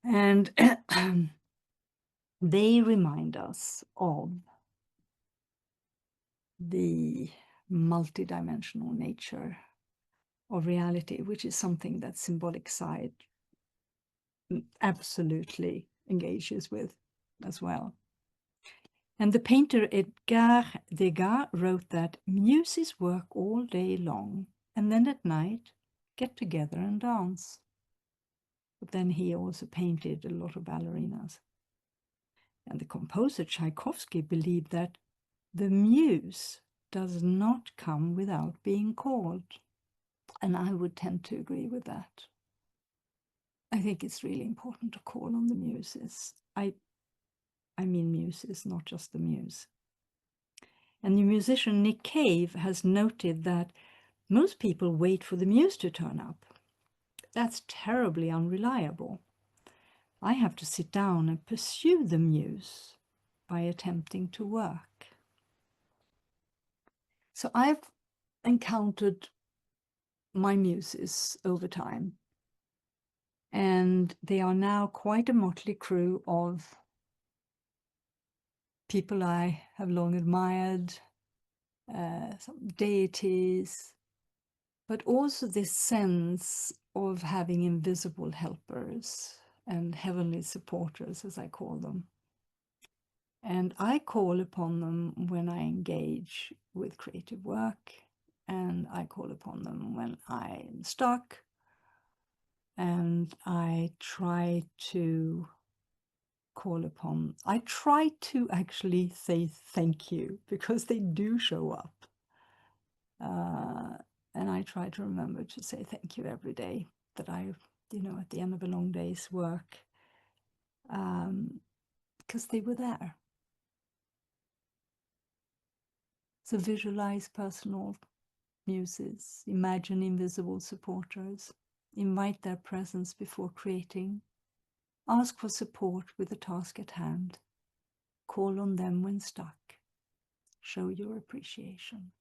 And they remind us of the multidimensional nature of reality, which is something that symbolic side absolutely engages with as well. And the painter Edgar Degas wrote that muses work all day long and then at night get together and dance. But then he also painted a lot of ballerinas. And the composer Tchaikovsky believed that the muse does not come without being called. And I would tend to agree with that. I think it's really important to call on the muses. I mean muses, not just the muse. And the musician Nick Cave has noted that most people wait for the muse to turn up. That's terribly unreliable. I have to sit down and pursue the muse by attempting to work. So I've encountered my muses over time, and they are now quite a motley crew of people I have long admired, some deities, but also this sense of having invisible helpers and heavenly supporters, as I call them. And I call upon them when I engage with creative work, and I call upon them when I'm stuck, and I try to actually say thank you, because they do show up. And I try to remember to say thank you every day that I, at the end of a long day's work, because they were there. So visualize personal muses, imagine invisible supporters, invite their presence before creating, ask for support with the task at hand, call on them when stuck, show your appreciation.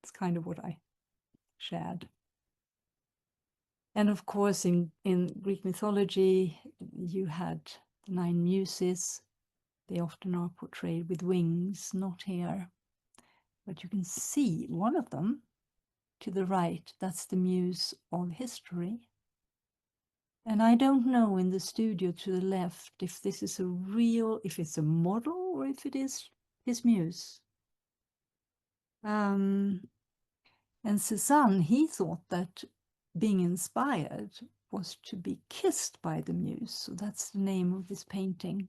It's kind of what I shared. And of course, in Greek mythology, you had the 9 muses. They often are portrayed with wings, not here. But you can see one of them to the right, that's the muse of history. And I don't know in the studio to the left if this is if it's a model or if it is his muse. And Cézanne, he thought that being inspired was to be kissed by the muse. So that's the name of this painting.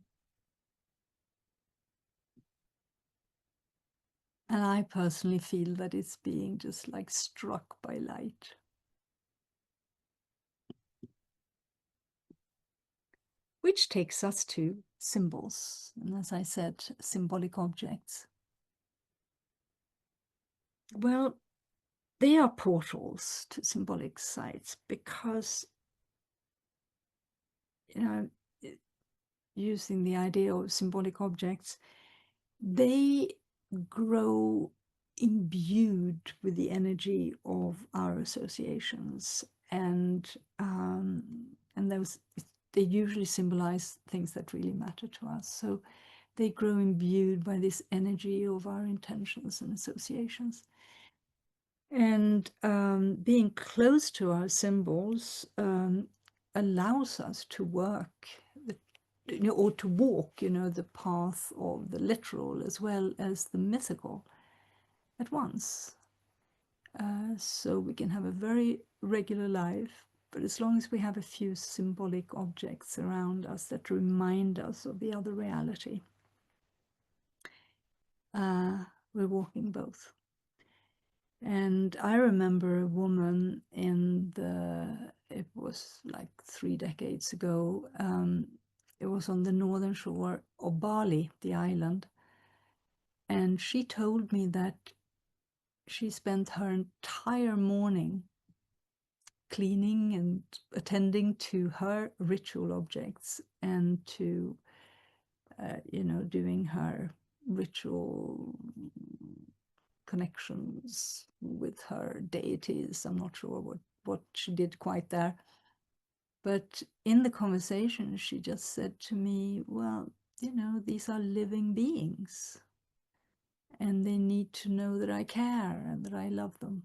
And I personally feel that it's being just like struck by light. Which takes us to symbols. And as I said, symbolic objects. Well, they are portals to symbolic sites because, using the idea of symbolic objects, they grow imbued with the energy of our associations, and they usually symbolize things that really matter to us. So they grow imbued by this energy of our intentions and associations. And being close to our symbols allows us to work, or to walk, the path of the literal as well as the mythical at once. So we can have a very regular life, but as long as we have a few symbolic objects around us that remind us of the other reality, we're walking both. And I remember a woman it was like 3 decades ago, it was on the northern shore of Bali, the island, and she told me that she spent her entire morning cleaning and attending to her ritual objects and to, doing her ritual connections with her deities. I'm not sure what she did quite there. But in the conversation, she just said to me, well, these are living beings, and they need to know that I care and that I love them.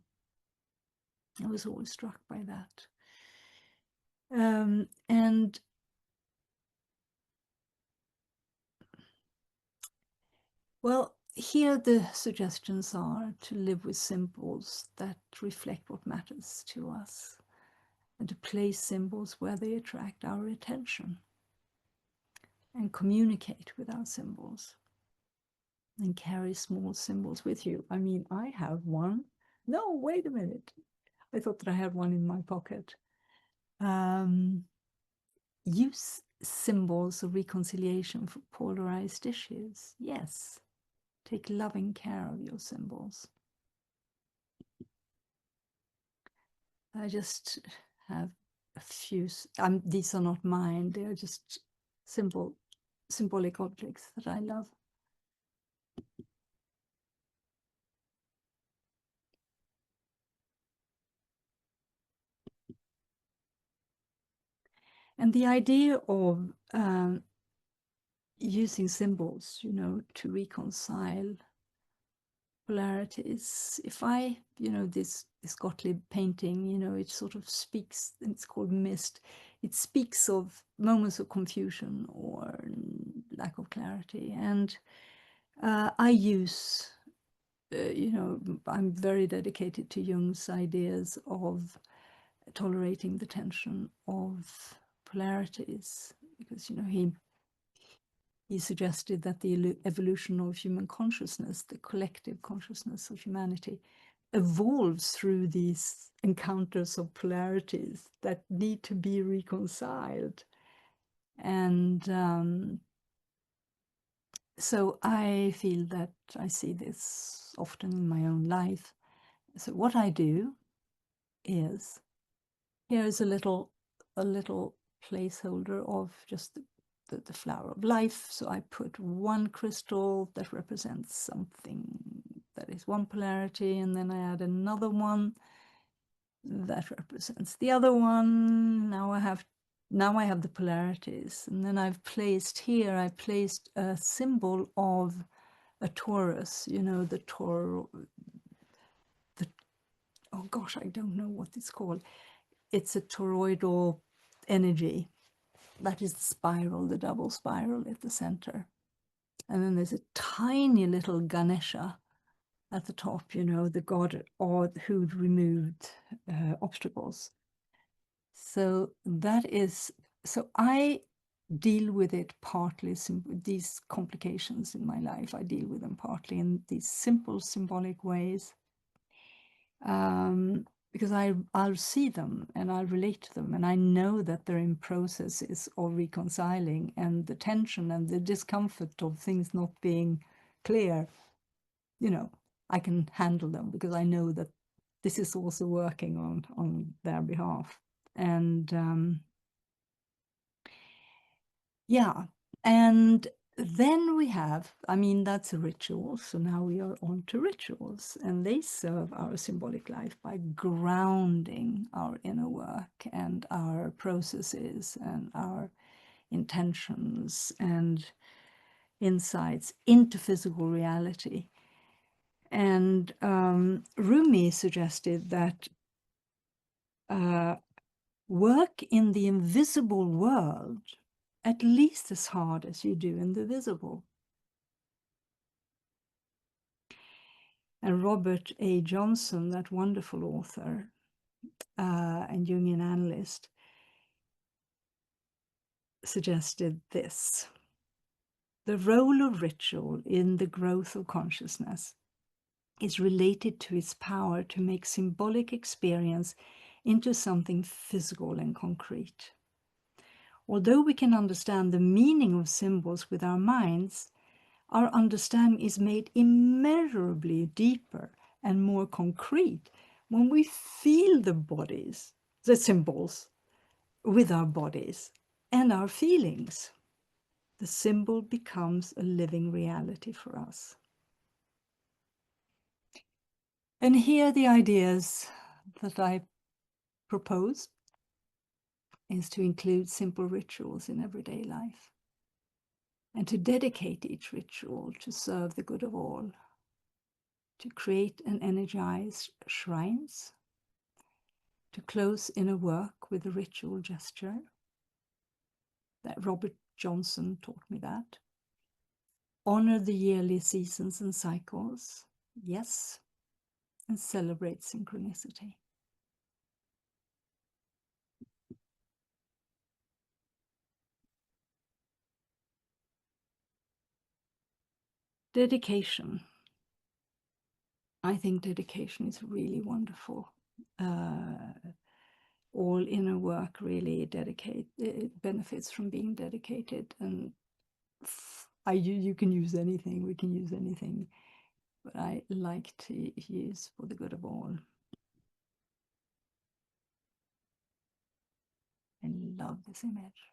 I was always struck by that. And well, here the suggestions are to live with symbols that reflect what matters to us, and to place symbols where they attract our attention, and communicate with our symbols, and carry small symbols with you. I mean, I have one. No, wait a minute. I thought that I had one in my pocket. Use symbols of reconciliation for polarized issues. Yes. Take loving care of your symbols. I just have a few, these are not mine, they are just symbolic objects that I love. And the idea of using symbols, to reconcile polarities. If I, this Gottlieb painting, it sort of speaks, it's called Mist. It speaks of moments of confusion or lack of clarity. And I use, I'm very dedicated to Jung's ideas of tolerating the tension of polarities, because, he suggested that the evolution of human consciousness, the collective consciousness of humanity, evolves through these encounters of polarities that need to be reconciled. And so I feel that I see this often in my own life. So what I do is, here's a little placeholder of just the flower of life. So I put one crystal that represents something that is one polarity, and then I add another one that represents the other one. Now I have the polarities, and then I placed a symbol of a torus, the oh gosh, I don't know what it's called. It's a toroidal energy. That is the spiral, the double spiral at the center. And then there's a tiny little Ganesha at the top, the god who'd removed obstacles. So I deal with it partly, these complications in my life, I deal with them partly in these simple symbolic ways. Because I'll see them and I'll relate to them, and I know that they're in processes of reconciling, and the tension and the discomfort of things not being clear, I can handle them because I know that this is also working on their behalf. And yeah, and then we have, that's a ritual. So now we are on to rituals, and they serve our symbolic life by grounding our inner work and our processes and our intentions and insights into physical reality. And Rumi suggested that work in the invisible world at least as hard as you do in the visible. And Robert A. Johnson, that wonderful author, and Jungian analyst, suggested this: the role of ritual in the growth of consciousness is related to its power to make symbolic experience into something physical and concrete. Although we can understand the meaning of symbols with our minds, our understanding is made immeasurably deeper and more concrete when we feel the symbols, with our bodies and our feelings. The symbol becomes a living reality for us. And here the ideas that I propose is to include simple rituals in everyday life, and to dedicate each ritual to serve the good of all, to create and energize shrines, to close inner work with a ritual gesture. That Robert Johnson taught me that. Honor the yearly seasons and cycles, yes, and celebrate synchronicity. Dedication. I think dedication is really wonderful. All inner work really it benefits from being dedicated, and you can use anything, we can use anything, but I like to use for the good of all. I love this image.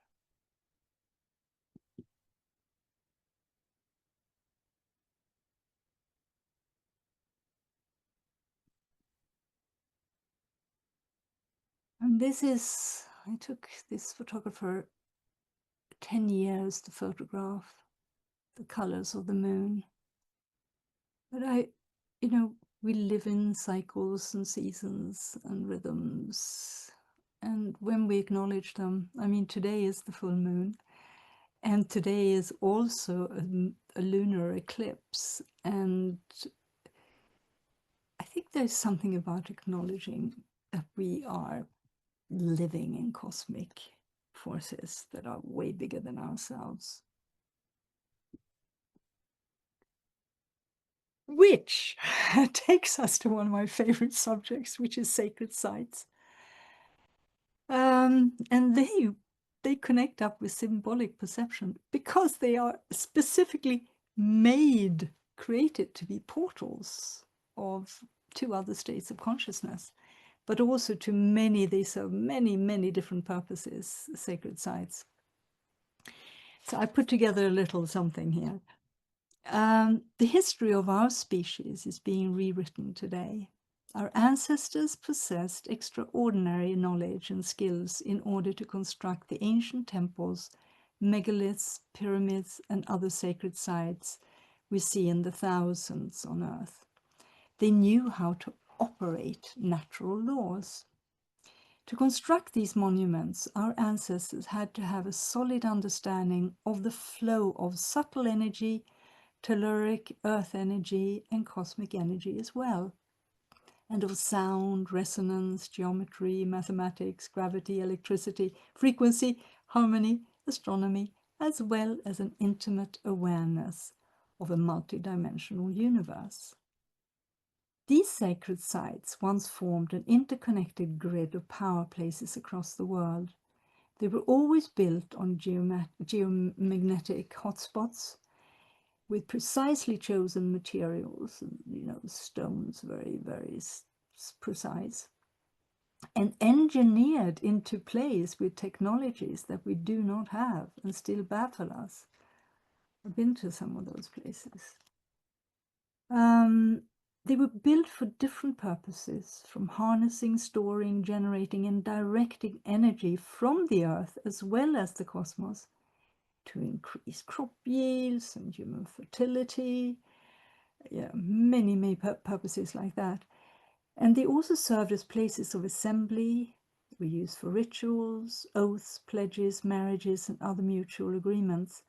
And I took this photographer 10 years to photograph the colors of the moon. But we live in cycles and seasons and rhythms. And when we acknowledge them, today is the full moon. And today is also a lunar eclipse. And I think there's something about acknowledging that we are living in cosmic forces that are way bigger than ourselves. Which takes us to one of my favorite subjects, which is sacred sites. And they connect up with symbolic perception because they are specifically created to be portals to other states of consciousness, but also they serve many different purposes, sacred sites. So I put together a little something here. The history of our species is being rewritten today. Our ancestors possessed extraordinary knowledge and skills in order to construct the ancient temples, megaliths, pyramids, and other sacred sites we see in the thousands on Earth. They knew how to operate natural laws. To construct these monuments, our ancestors had to have a solid understanding of the flow of subtle energy, telluric earth energy, and cosmic energy as well, and of sound, resonance, geometry, mathematics, gravity, electricity, frequency, harmony, astronomy, as well as an intimate awareness of a multidimensional universe. These sacred sites once formed an interconnected grid of power places across the world. They were always built on geomagnetic hotspots with precisely chosen materials, stones, very, very precise, and engineered into place with technologies that we do not have and still baffle us. I've been to some of those places. They were built for different purposes, from harnessing, storing, generating, and directing energy from the earth as well as the cosmos to increase crop yields and human fertility. Many purposes like that. And they also served as places of assembly, were used for rituals, oaths, pledges, marriages, and other mutual agreements,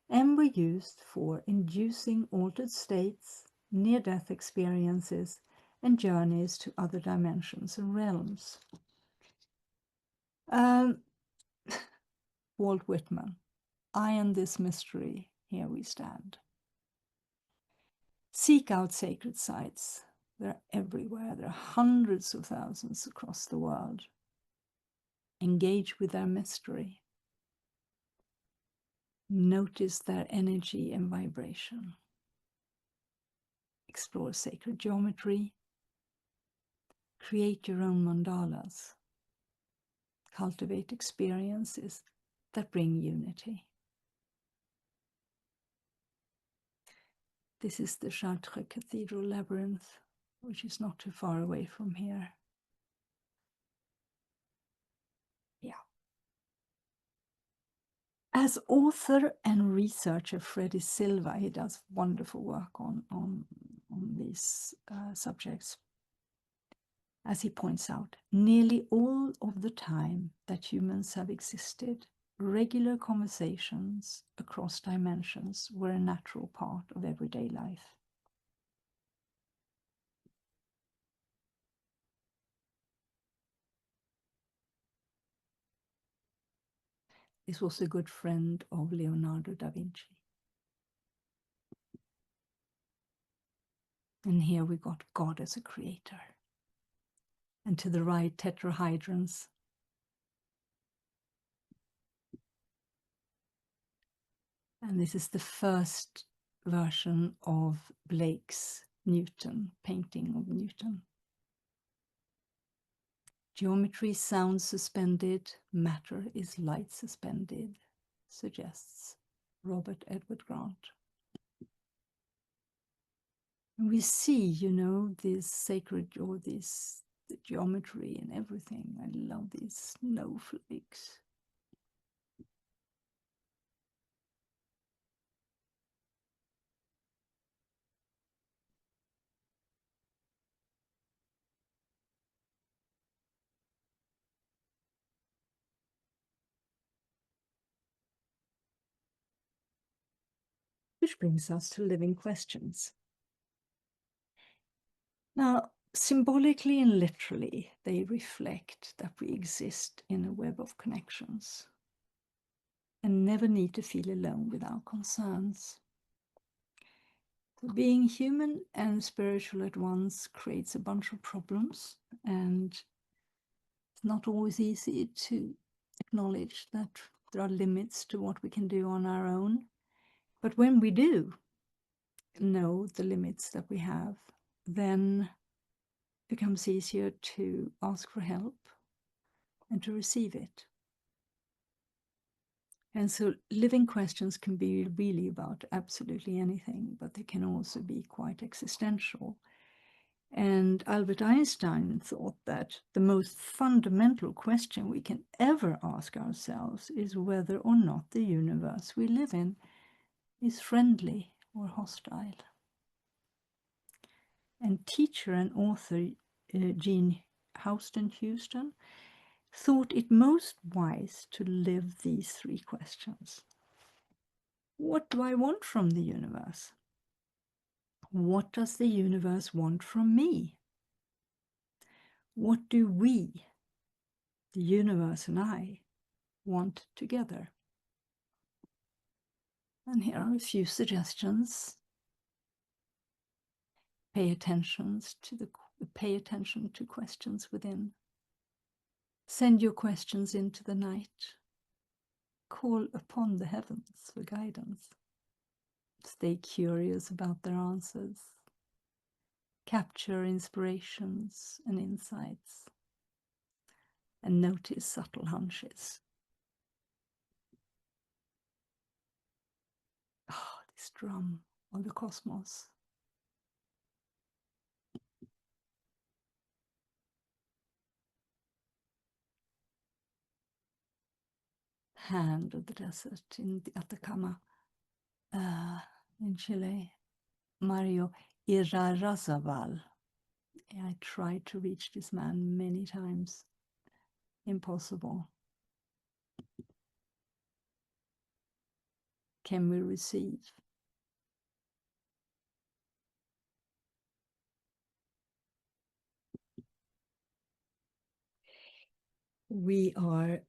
and were used for inducing altered states, near-death experiences, and journeys to other dimensions and realms. Um, Walt Whitman, I and this mystery, here we stand. Seek out sacred sites. They're everywhere. There are hundreds of thousands across the world. Engage with their mystery. Notice their energy and vibration. Explore sacred geometry. Create your own mandalas. Cultivate experiences that bring unity. This is the Chartres Cathedral Labyrinth, which is not too far away from here. Yeah. As author and researcher Freddie Silva, he does wonderful work on these subjects. As he points out, nearly all of the time that humans have existed, regular conversations across dimensions were a natural part of everyday life. This was a good friend of Leonardo da Vinci. And here we got God as a creator. And to the right, tetrahedrons. And this is the first version of Blake's Newton, painting of Newton. Geometry sound suspended, matter is light suspended, suggests Robert Edward Grant. And we see, you know, this sacred, or this the geometry and everything. I love these snowflakes. Which brings us to living questions. Now, symbolically and literally, they reflect that we exist in a web of connections and never need to feel alone with our concerns. So being human and spiritual at once creates a bunch of problems, and it's not always easy to acknowledge that there are limits to what we can do on our own. But when we do know the limits that we have, then it becomes easier to ask for help and to receive it. And so living questions can be really about absolutely anything, but they can also be quite existential. And Albert Einstein thought that the most fundamental question we can ever ask ourselves is whether or not the universe we live in is friendly or hostile. And teacher and author Jean Houston thought it most wise to live these three questions. What do I want from the universe? What does the universe want from me? What do we, the universe and I, want together? And here are a few suggestions. Pay attention to questions within. Send your questions into the night. Call upon the heavens for guidance. Stay curious about their answers. Capture inspirations and insights. And notice subtle hunches. Oh, this drum of the cosmos. Hand of the desert in the Atacama in Chile. Mario Irarrázaval. I tried to reach this man many times. Impossible. Can we receive? we are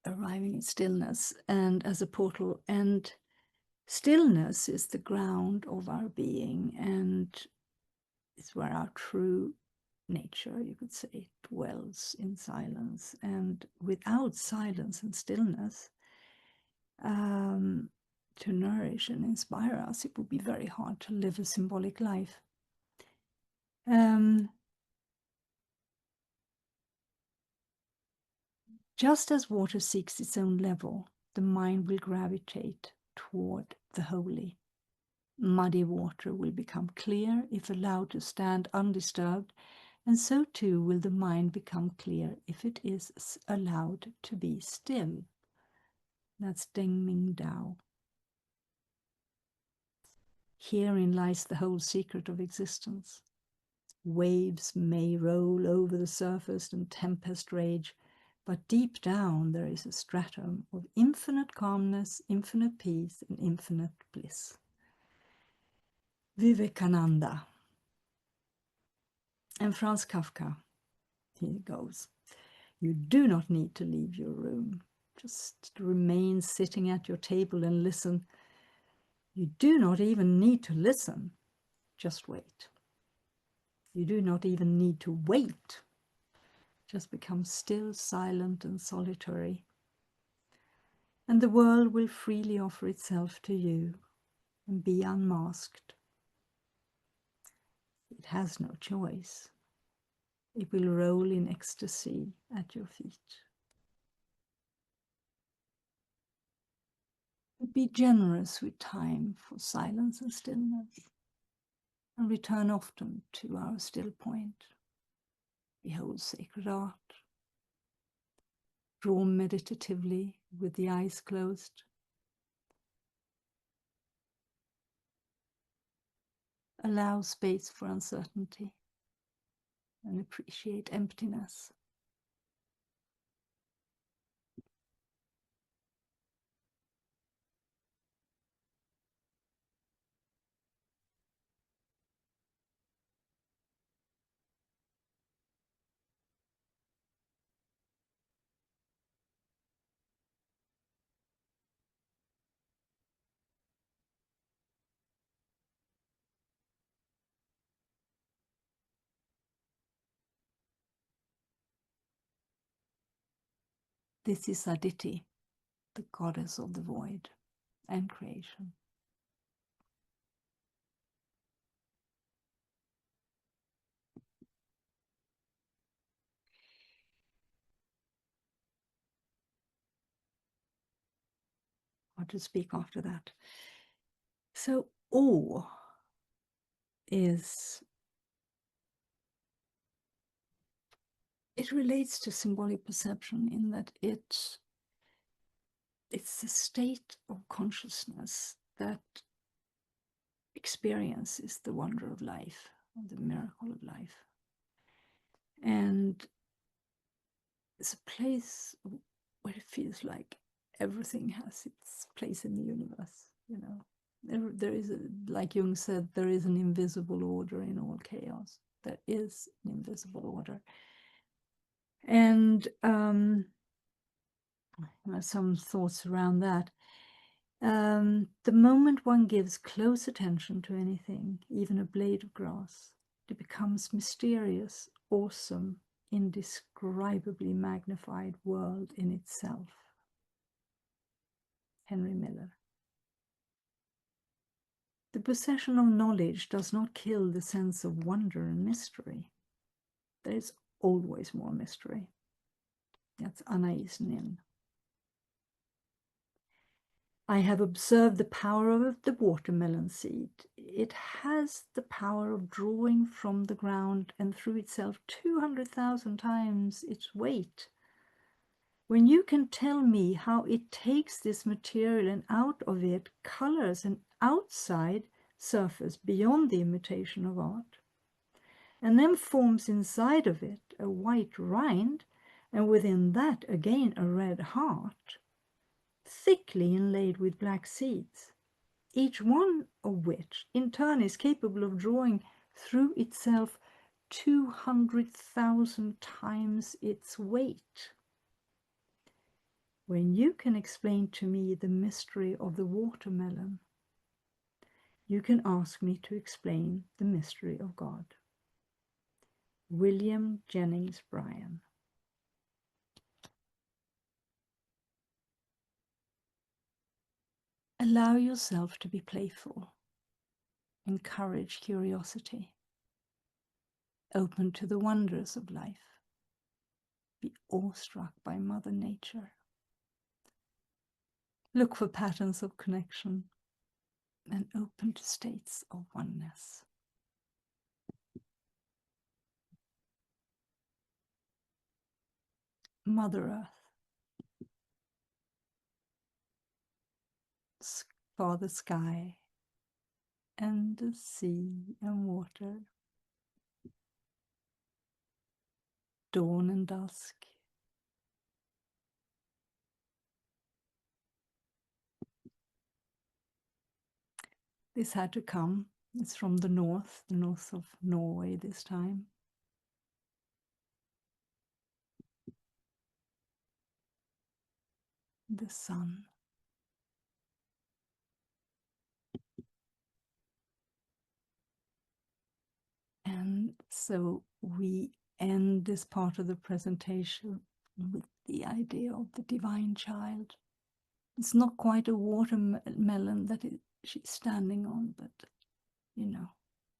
arriving in stillness and as a portal, and stillness is the ground of our being, and it's where our true nature, you could say, dwells in silence. And without silence and stillness, to nourish and inspire us, it would be very hard to live a symbolic life. Just as water seeks its own level, the mind will gravitate toward the holy. Muddy water will become clear if allowed to stand undisturbed, and so too will the mind become clear if it is allowed to be still. That's Deng Ming Dao. Herein lies the whole secret of existence. Waves may roll over the surface and tempest rage, but deep down there is a stratum of infinite calmness, infinite peace, and infinite bliss. Vivekananda. And Franz Kafka, here goes. You do not need to leave your room. Just remain sitting at your table and listen. You do not even need to listen. Just wait. You do not even need to wait. Just become still, silent, and solitary. And the world will freely offer itself to you and be unmasked. It has no choice. It will roll in ecstasy at your feet. Be generous with time for silence and stillness, and return often to our still point. Behold sacred art. Draw meditatively with the eyes closed. Allow space for uncertainty and appreciate emptiness. This is Aditi, the goddess of the void and creation. What to speak after that? So awe is, it relates to symbolic perception in that it's the state of consciousness that experiences the wonder of life, or the miracle of life. And it's a place where it feels like everything has its place in the universe, you know. There is, like Jung said, there is an invisible order in all chaos. There is an invisible order. And some thoughts around that. The moment one gives close attention to anything, even a blade of grass, it becomes mysterious, awesome, indescribably magnified world in itself. Henry Miller. The possession of knowledge does not kill the sense of wonder and mystery. There is always more mystery. That's Anais Nin. I have observed the power of the watermelon seed. It has the power of drawing from the ground and through itself 200,000 times its weight. When you can tell me how it takes this material and out of it colors an outside surface beyond the imitation of art, and then forms inside of it a white rind, and within that again a red heart, thickly inlaid with black seeds, each one of which in turn is capable of drawing through itself 200,000 times its weight. When you can explain to me the mystery of the watermelon, you can ask me to explain the mystery of God. William Jennings Bryan. Allow yourself to be playful. Encourage curiosity. Open to the wonders of life. Be awestruck by Mother Nature. Look for patterns of connection and open to states of oneness. Mother Earth, Father Sky, and the sea and water, dawn and dusk, this had to come. It's from the north of Norway this time. The sun. And so we end this part of the presentation with the idea of the divine child. It's not quite a watermelon that she's standing on, but, you know,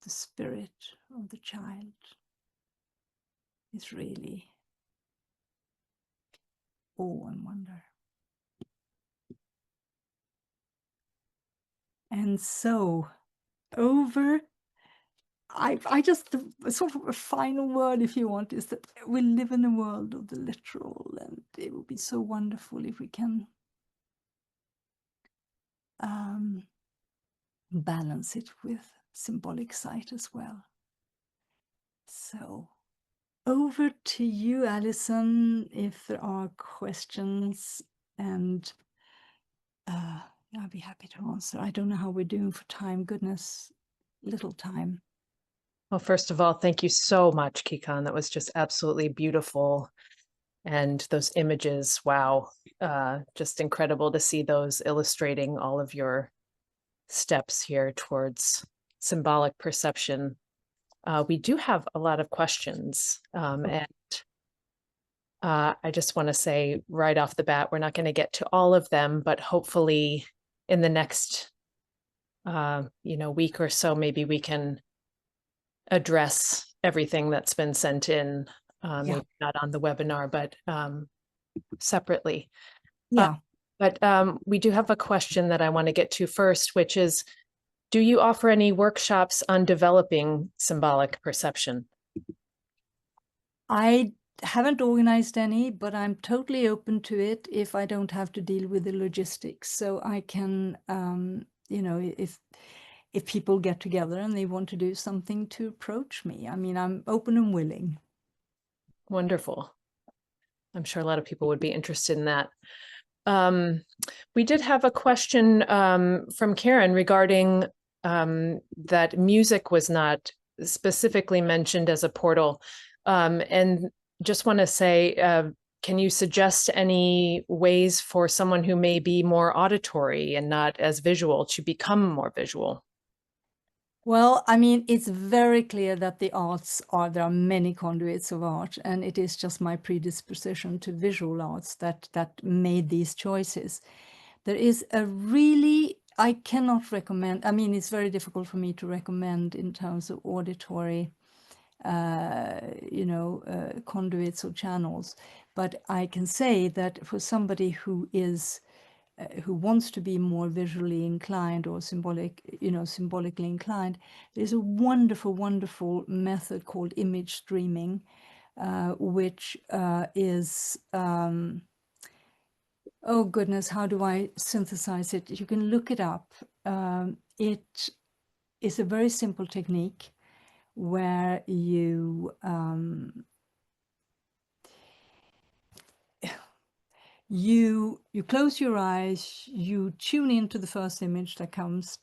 the spirit of the child is really awe and wonder. And so I just, sort of a final word, if you want, is that we live in a world of the literal, and it would be so wonderful if we can balance it with symbolic sight as well. So over to you, Alison, if there are questions, and I'll be happy to answer. I don't know how we're doing for time. Goodness, little time. Well, first of all, thank you so much, Kikan. That was just absolutely beautiful. And those images, wow, just incredible to see those illustrating all of your steps here towards symbolic perception. We do have a lot of questions, and I just want to say right off the bat, we're not going to get to all of them, but hopefully in the next week or so, maybe we can address everything that's been sent in, maybe not on the webinar, but separately. Yeah. But we do have a question that I want to get to first, which is, do you offer any workshops on developing symbolic perception? I haven't organized any, but I'm totally open to it if I don't have to deal with the logistics. So I can, if people get together and they want to do something, to approach me. I mean, I'm open and willing. Wonderful. I'm sure a lot of people would be interested in that. We did have a question from Karen regarding that music was not specifically mentioned as a portal. And just want to say, can you suggest any ways for someone who may be more auditory and not as visual to become more visual? Well, I mean, it's very clear that there are many conduits of art, and it is just my predisposition to visual arts that made these choices. There is I cannot recommend, I mean, it's very difficult for me to recommend in terms of auditory, conduits or channels, but I can say that for somebody who wants to be more visually inclined or symbolically inclined, there's a wonderful, wonderful method called image streaming, which is, oh goodness, how do I synthesize it? You can look it up. It is a very simple technique where you you close your eyes, you tune into the first image that comes,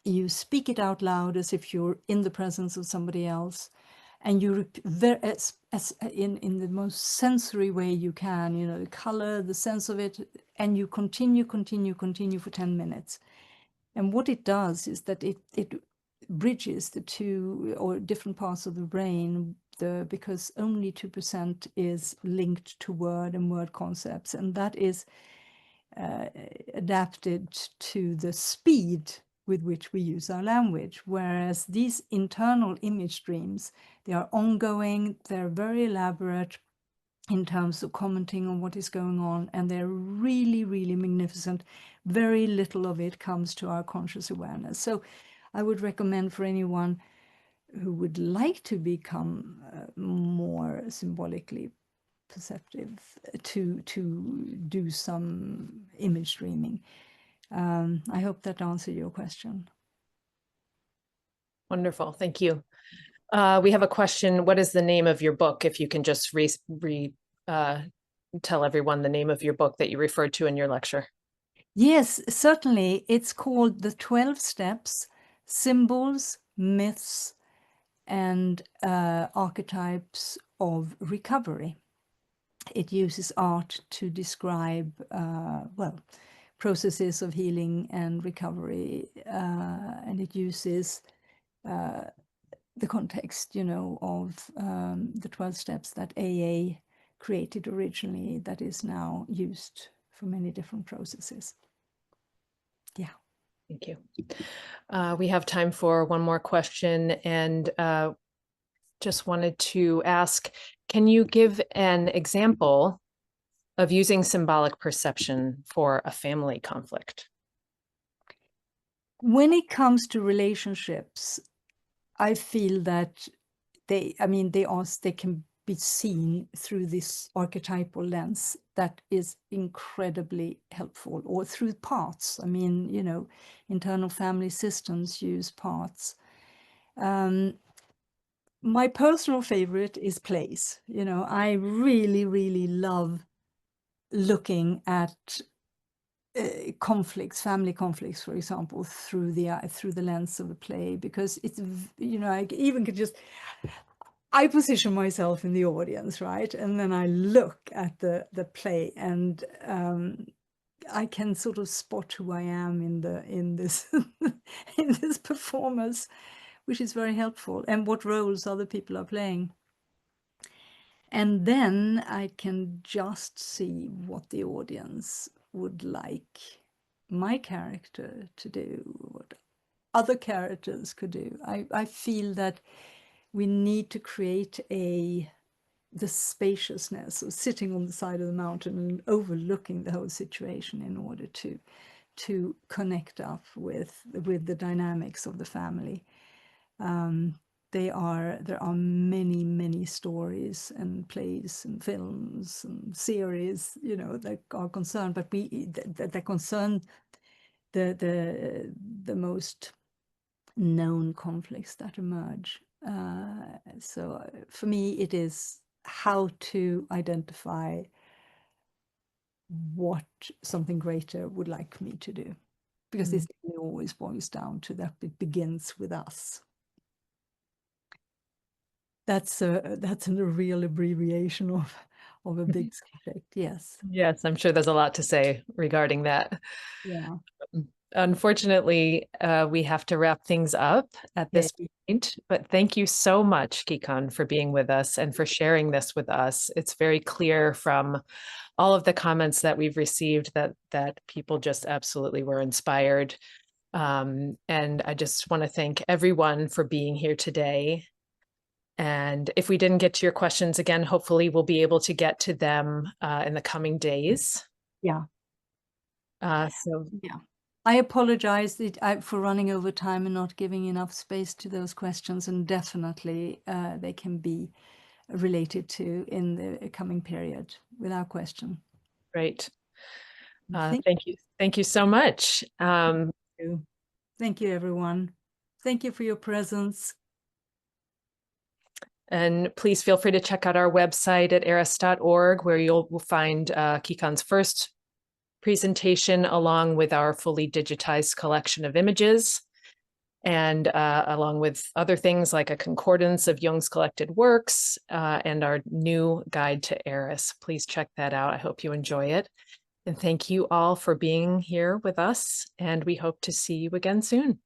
you speak it out loud as if you're in the presence of somebody else, and you as in the most sensory way you can, you know, the color, the sense of it, and you continue for 10 minutes. And what it does is that it bridges the two or different parts of the brain, because only 2% is linked to word and word concepts, and that is adapted to the speed with which we use our language. Whereas these internal image streams, they are ongoing, they're very elaborate in terms of commenting on what is going on, and they're really, really magnificent. Very little of it comes to our conscious awareness. So I would recommend for anyone who would like to become more symbolically perceptive to do some image streaming. I hope that answered your question. Wonderful. Thank you. We have a question. What is the name of your book? If you can just tell everyone the name of your book that you referred to in your lecture. Yes, certainly. It's called The 12 Steps, Symbols, Myths, and Archetypes of Recovery. It uses art to describe, well, processes of healing and recovery, and it uses the context, you know, of the 12 steps that AA created originally, that is now used for many different processes. Yeah. Thank you. We have time for one more question, and just wanted to ask, can you give an example of using symbolic perception for a family conflict? When it comes to relationships, I feel that they can be seen through this archetypal lens that is incredibly helpful, or through parts. I mean, you know, internal family systems use parts. My personal favorite is plays. You know, I really, really love looking at conflicts, family conflicts, for example, through the lens of a play, because it's, you know, I even could just, I position myself in the audience, right, and then I look at the play, and I can sort of spot who I am in this in this performance, which is very helpful, and what roles other people are playing. And then I can just see what the audience would like my character to do, what other characters could do. I feel that we need to create the spaciousness of sitting on the side of the mountain and overlooking the whole situation in order to connect up with the dynamics of the family. There are many, many stories and plays and films and series, you know, that are concerned, but that concern the most known conflicts that emerge. So for me, it is how to identify what something greater would like me to do, because this always boils down to that it begins with us. That's a real abbreviation of a big subject. Yes. Yes, I'm sure there's a lot to say regarding that. Yeah. Unfortunately, we have to wrap things up at this point, but thank you so much, Kikan, for being with us and for sharing this with us. It's very clear from all of the comments that we've received that people just absolutely were inspired. And I just want to thank everyone for being here today. And if we didn't get to your questions again, hopefully we'll be able to get to them in the coming days. Yeah. So yeah. I apologize for running over time and not giving enough space to those questions, and definitely they can be related to in the coming period without question. Great. Thank you. Thank you so much. Thank you, everyone. Thank you for your presence. And please feel free to check out our website at eris.org, where you'll find Kikan's first presentation along with our fully digitized collection of images. and along with other things like a concordance of Jung's collected works and our new guide to Eris. Please check that out. I hope you enjoy it. And thank you all for being here with us, and we hope to see you again soon.